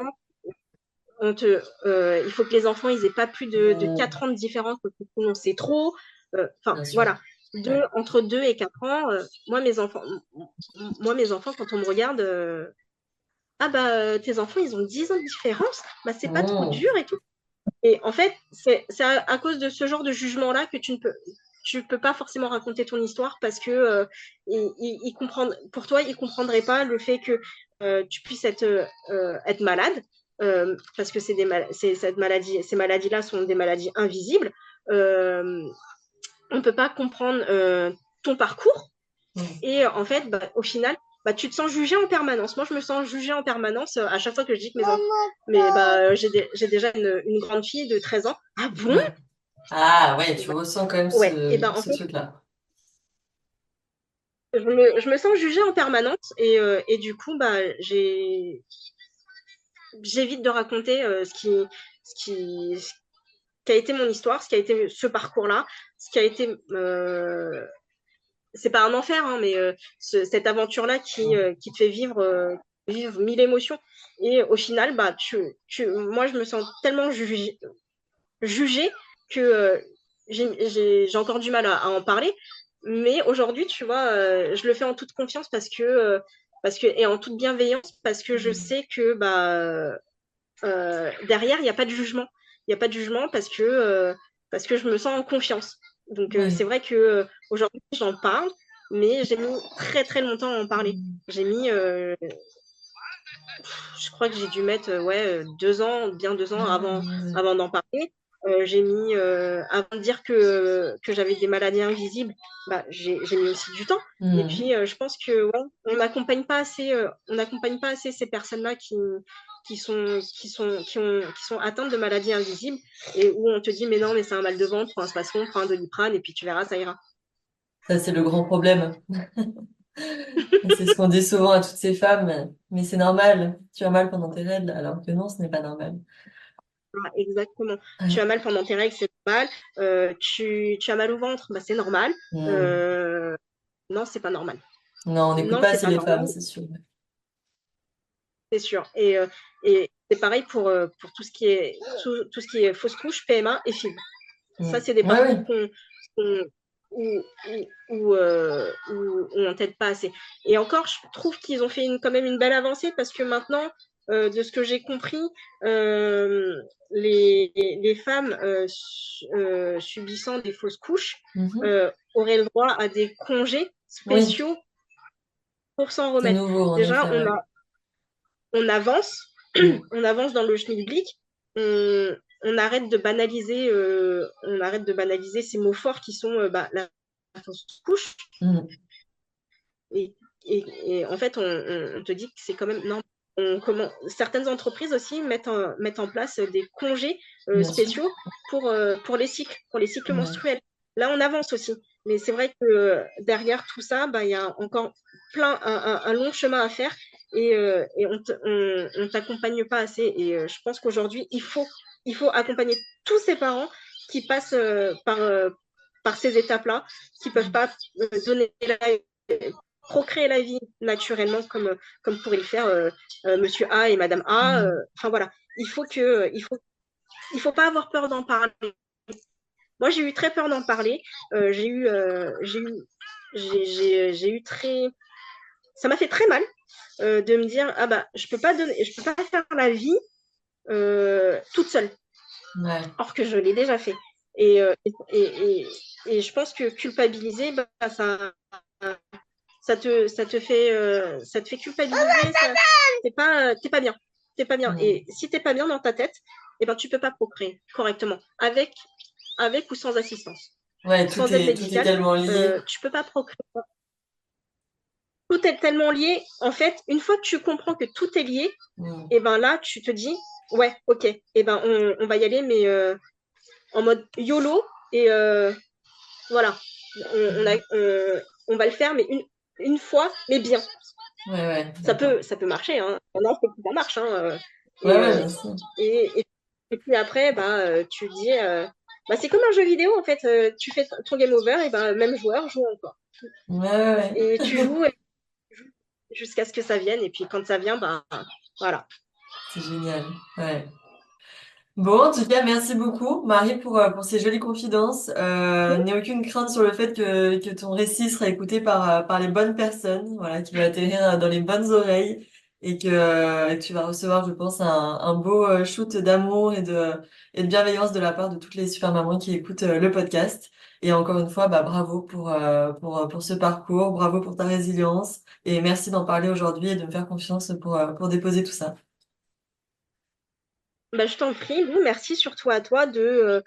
Il faut que les enfants, ils aient pas plus de 4 ans de différence, parce que sinon, c'est trop. Enfin, Bien sûr. voilà. Ouais. Entre 2 et 4 ans, mes enfants, quand on me regarde, ah bah, tes enfants, ils ont 10 ans de différence, bah, c'est pas trop Mhm. dur et tout. Et en fait, c'est à cause de ce genre de jugement-là que tu peux pas forcément raconter ton histoire parce que pour toi, ils comprendraient pas le fait que tu puisses être malade parce que ces maladies-là sont des maladies invisibles. Euh, on peut pas comprendre ton parcours Mhm. et en fait, bah, au final, bah, tu te sens jugé en permanence. Moi, je me sens jugée en permanence à chaque fois que je dis que mes enfants. Mais bah, j'ai déjà une grande fille de 13 ans. Ah bon? Ouais. Ah ouais, Et tu bah, ressens quand même ouais. Et ben en ce fait, truc-là. je me sens jugée en permanence et du coup, bah, j'évite de raconter ce qui a été mon histoire, ce qui a été ce parcours-là, ce qui a été c'est pas un enfer, hein, mais cette aventure-là qui te fait vivre 1000 émotions. Et au final, bah, moi, je me sens tellement jugée que j'ai encore du mal à en parler. Mais aujourd'hui, tu vois, je le fais en toute confiance et en toute bienveillance parce que je sais que bah, derrière, il n'y a pas de jugement. Il n'y a pas de jugement parce que je me sens en confiance. Donc, c'est Ouais. vrai que aujourd'hui, j'en parle, mais j'ai mis très très longtemps à en parler. J'ai mis, je crois que j'ai dû mettre ouais, 2 ans, bien 2 ans Ouais. avant d'en parler. J'ai mis, avant de dire que j'avais des maladies invisibles, bah, j'ai mis aussi du temps. Et Mhm. puis, je pense que ouais, on n'accompagne pas assez ces personnes-là qui sont atteintes de maladies invisibles et où on te dit, mais non, mais c'est un mal de ventre, prends un spasson, prends un Doliprane et puis tu verras, ça ira. Ça, c'est le grand problème. C'est ce qu'on dit souvent à toutes ces femmes. Mais c'est normal. Tu as mal pendant tes règles, alors que non, ce n'est pas normal. Ah, exactement. Tu as Ouais. mal pendant tes règles, c'est normal. Tu as mal au ventre, bah, c'est normal. Mhm. Euh, non, c'est pas normal. Non, on n'écoute Non, pas c'est assez pas les normal, femmes, c'est sûr. c'est sûr. Et c'est pareil pour tout ce qui est fausse couche, PMA et FIV. Ça, Mhm. c'est des Ouais, parcours oui. où on t'aide pas assez. Et encore, je trouve qu'ils ont fait quand même une belle avancée parce que maintenant, de ce que j'ai compris, les femmes subissant des fausses couches Mhm. auraient le droit à des congés Oui, spéciaux pour s'en c'est remettre. nouveau, en Déjà, effet, ouais. on avance, Mm. on avance dans le schmilblick, on arrête de banaliser ces mots forts qui sont la fausse couche. Mm. Et, et en fait, on te dit que c'est quand même. Non, certaines entreprises aussi mettent en place des congés Bien sûr. spéciaux pour les cycles Ouais. menstruels. Là, on avance aussi. Mais c'est vrai que derrière tout ça, bah, il y a encore un long chemin à faire et on t'accompagne pas assez. Et je pense qu'aujourd'hui, il faut accompagner tous ces parents qui passent par ces étapes-là, qui ne peuvent pas donner procréer la vie naturellement comme pourraient le faire Monsieur A et Madame A. Mm. Enfin voilà, il faut pas avoir peur d'en parler. Moi, j'ai eu très peur d'en parler. J'ai eu très, ça m'a fait très mal de me dire ah bah je peux pas faire la vie toute seule, Ouais. or que je l'ai déjà fait. Et, euh, et, et, et je pense que culpabiliser, bah, ça te fait culpabiliser, t'es pas bien. T'es pas bien. Mm. Et si t'es pas bien dans ta tête, eh ben, tu peux pas procréer correctement, avec ou sans assistance. Ouais, Sans aide tout est médicale, tellement lié. tu peux pas procréer. Tout est tellement lié. En fait, une fois que tu comprends que tout est lié, Mm. et ben là, tu te dis, ouais, ok, et ben on va y aller, mais en mode YOLO, et voilà, Mm. on va le faire, mais une fois, mais bien. Ouais, ouais, d'accord. Ça peut marcher, hein. Non, ça marche, hein. Ouais, Et, ouais, euh, bien sûr. et, et, et puis après, tu dis, bah, c'est comme un jeu vidéo, en fait. Tu fais ton game over, et ben, même joueur joue encore. Ouais, ouais, Et ouais. tu joues jusqu'à ce que ça vienne. Et puis quand ça vient, bah, voilà. C'est génial. Ouais. Bon, en tout cas, merci beaucoup, Marie, pour ces jolies confidences. N'aie aucune crainte sur le fait que ton récit sera écouté par les bonnes personnes, voilà, qui va atterrir dans les bonnes oreilles et que tu vas recevoir, je pense, un beau shoot d'amour et de bienveillance de la part de toutes les super mamans qui écoutent le podcast. Et encore une fois, bah, bravo pour ce parcours, bravo pour ta résilience et merci d'en parler aujourd'hui et de me faire confiance pour déposer tout ça. Bah, je t'en prie, Lou, merci surtout à toi de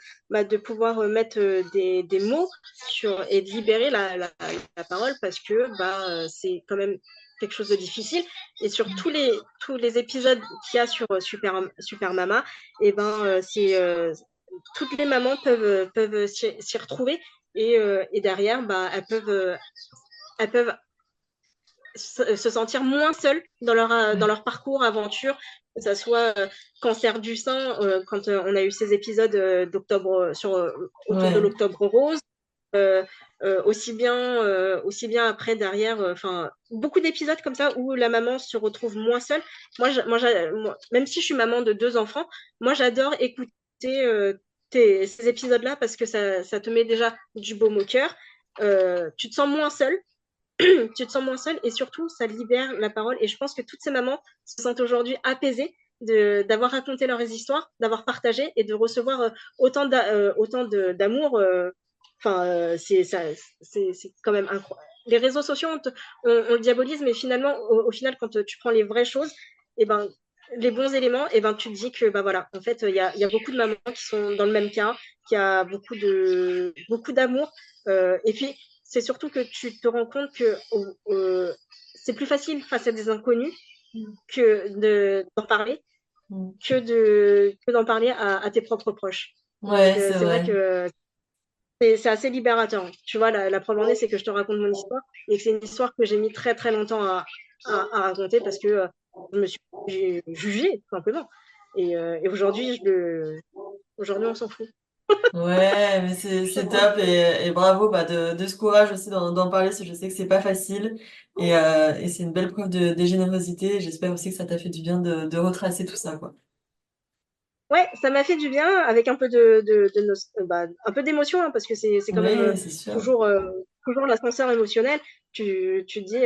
pouvoir mettre des mots et de libérer la parole parce que c'est quand même quelque chose de difficile. Et sur tous les épisodes qu'il y a sur Super Mama, et toutes les mamans peuvent s'y retrouver et derrière, elles peuvent se sentir moins seuls dans leur parcours, aventure, que ce soit cancer du sein, quand on a eu ces épisodes autour de Ouais. l'octobre rose, euh, aussi bien après derrière, enfin beaucoup d'épisodes comme ça où la maman se retrouve moins seule. Même si je suis maman de 2 enfants, moi j'adore écouter ces épisodes-là parce que ça te met déjà du baume au cœur. Tu te sens moins seule, tu te sens moins seule et surtout, ça libère la parole. Et je pense que toutes ces mamans se sentent aujourd'hui apaisées d'avoir raconté leurs histoires, d'avoir partagé et de recevoir autant d'amour. Enfin, c'est quand même incroyable. Les réseaux sociaux, on le diabolise, mais finalement, au final, quand tu prends les vraies choses, et ben, les bons éléments, et ben, tu te dis que bah voilà, en fait, il y a beaucoup de mamans qui sont dans le même cas, qui a beaucoup d'amour. Et puis, c'est surtout que tu te rends compte que c'est plus facile face à des inconnus d'en parler Mm. que d'en parler à tes propres proches. Donc, Ouais, c'est c'est vrai vrai. que c'est assez libérateur. Tu vois, la preuve en est, c'est que je te raconte mon histoire et que c'est une histoire que j'ai mis très très longtemps à raconter parce que je me suis jugée, tout simplement. Et aujourd'hui, on s'en fout. Ouais, mais c'est top et bravo bah, de ce courage aussi d'en parler parce que je sais que c'est pas facile et c'est une belle preuve de générosité. J'espère aussi que ça t'a fait du bien de retracer tout ça, quoi. Ouais, ça m'a fait du bien avec un peu un peu d'émotion, hein, parce que c'est quand même Oui, c'est sûr. toujours l'ascenseur émotionnel. Tu dis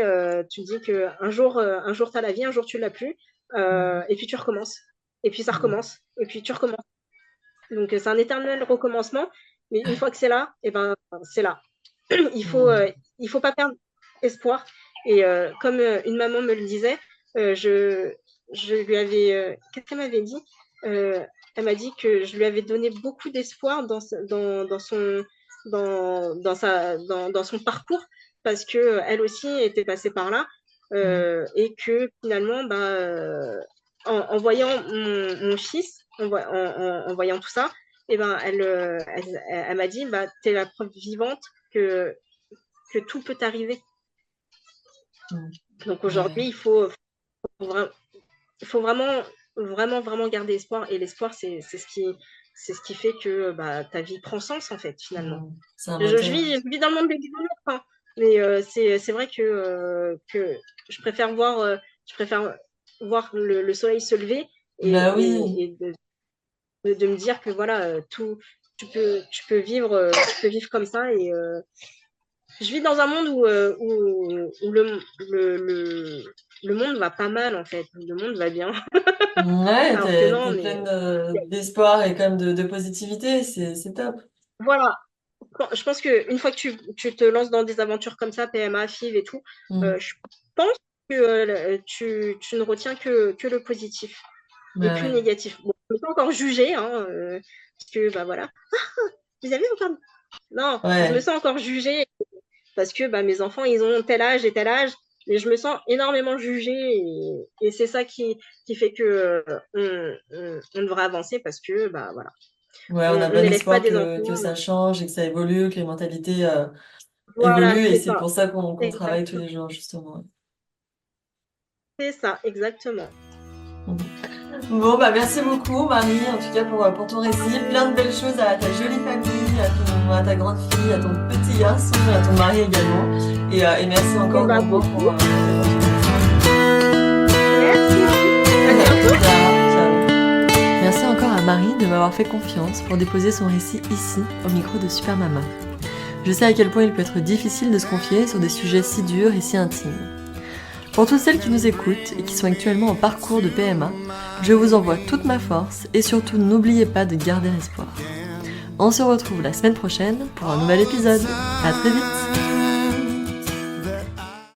que un jour tu as la vie, un jour tu l'as plus, et puis tu recommences. Et puis ça Mm. recommence. Et puis tu recommences. Donc c'est un éternel recommencement. Mais une fois que c'est là, et ben c'est là. Mm. Il faut pas perdre espoir. Et comme une maman me le disait, je lui avais, qu'est-ce qu'elle m'avait dit? Elle m'a dit que je lui avais donné beaucoup d'espoir dans son parcours parce que elle aussi était passée par là Mm. et que finalement, en voyant mon fils, en voyant tout ça, et ben elle m'a dit, bah, t'es la preuve vivante que tout peut arriver. Mm. Donc Ouais. aujourd'hui, il faut vraiment, vraiment, vraiment garder espoir. Et l'espoir, c'est ce qui fait que ta vie prend sens, en fait, finalement. Mm. C'est un Je moteur. vis, je vis dans le monde des bisounours, hein, mais c'est vrai que je préfère voir le soleil se lever Bah oui. et de me dire que voilà, tu peux vivre comme ça. Et je vis dans un monde où le monde va pas mal, en fait. Le monde va bien. Ouais, Alors que non, t'es mais pleine d'espoir et comme de positivité, c'est top. voilà. Je pense qu'une fois que tu te lances dans des aventures comme ça, PMA, FIV et tout, Mm. je pense que tu ne retiens que le positif et Bah plus le ouais. négatif. Bon, je ne peux pas encore juger, hein, parce que, bah voilà, vous avez encore. Non, je me Ouais. sens encore jugée parce que mes enfants, ils ont tel âge et tel âge, mais je me sens énormément jugée et c'est ça qui fait que on devrait avancer parce que, bah voilà, Ouais, on a on bon n'élève pas espoir des enfants. que ça change et que ça évolue, que les mentalités Voilà, évoluent et c'est c'est ça. pour ça qu'on travaille tous Exactement. les jours, justement. C'est ça, exactement. Mhm. Bon, bah merci beaucoup, Marie, en tout cas pour ton récit. Plein de belles choses à ta jolie famille, à ta grande fille, à ton petit garçon, à ton mari également. Et merci Et encore bah, grandement beaucoup. pour ton récit. Merci. À À plus bientôt. tard. Ciao. Merci encore à Marie de m'avoir fait confiance pour déposer son récit ici, au micro de Super Mama. Je sais à quel point il peut être difficile de se confier sur des sujets si durs et si intimes. Pour toutes celles qui nous écoutent et qui sont actuellement en parcours de PMA, je vous envoie toute ma force et surtout n'oubliez pas de garder espoir. On se retrouve la semaine prochaine pour un nouvel épisode. À très vite!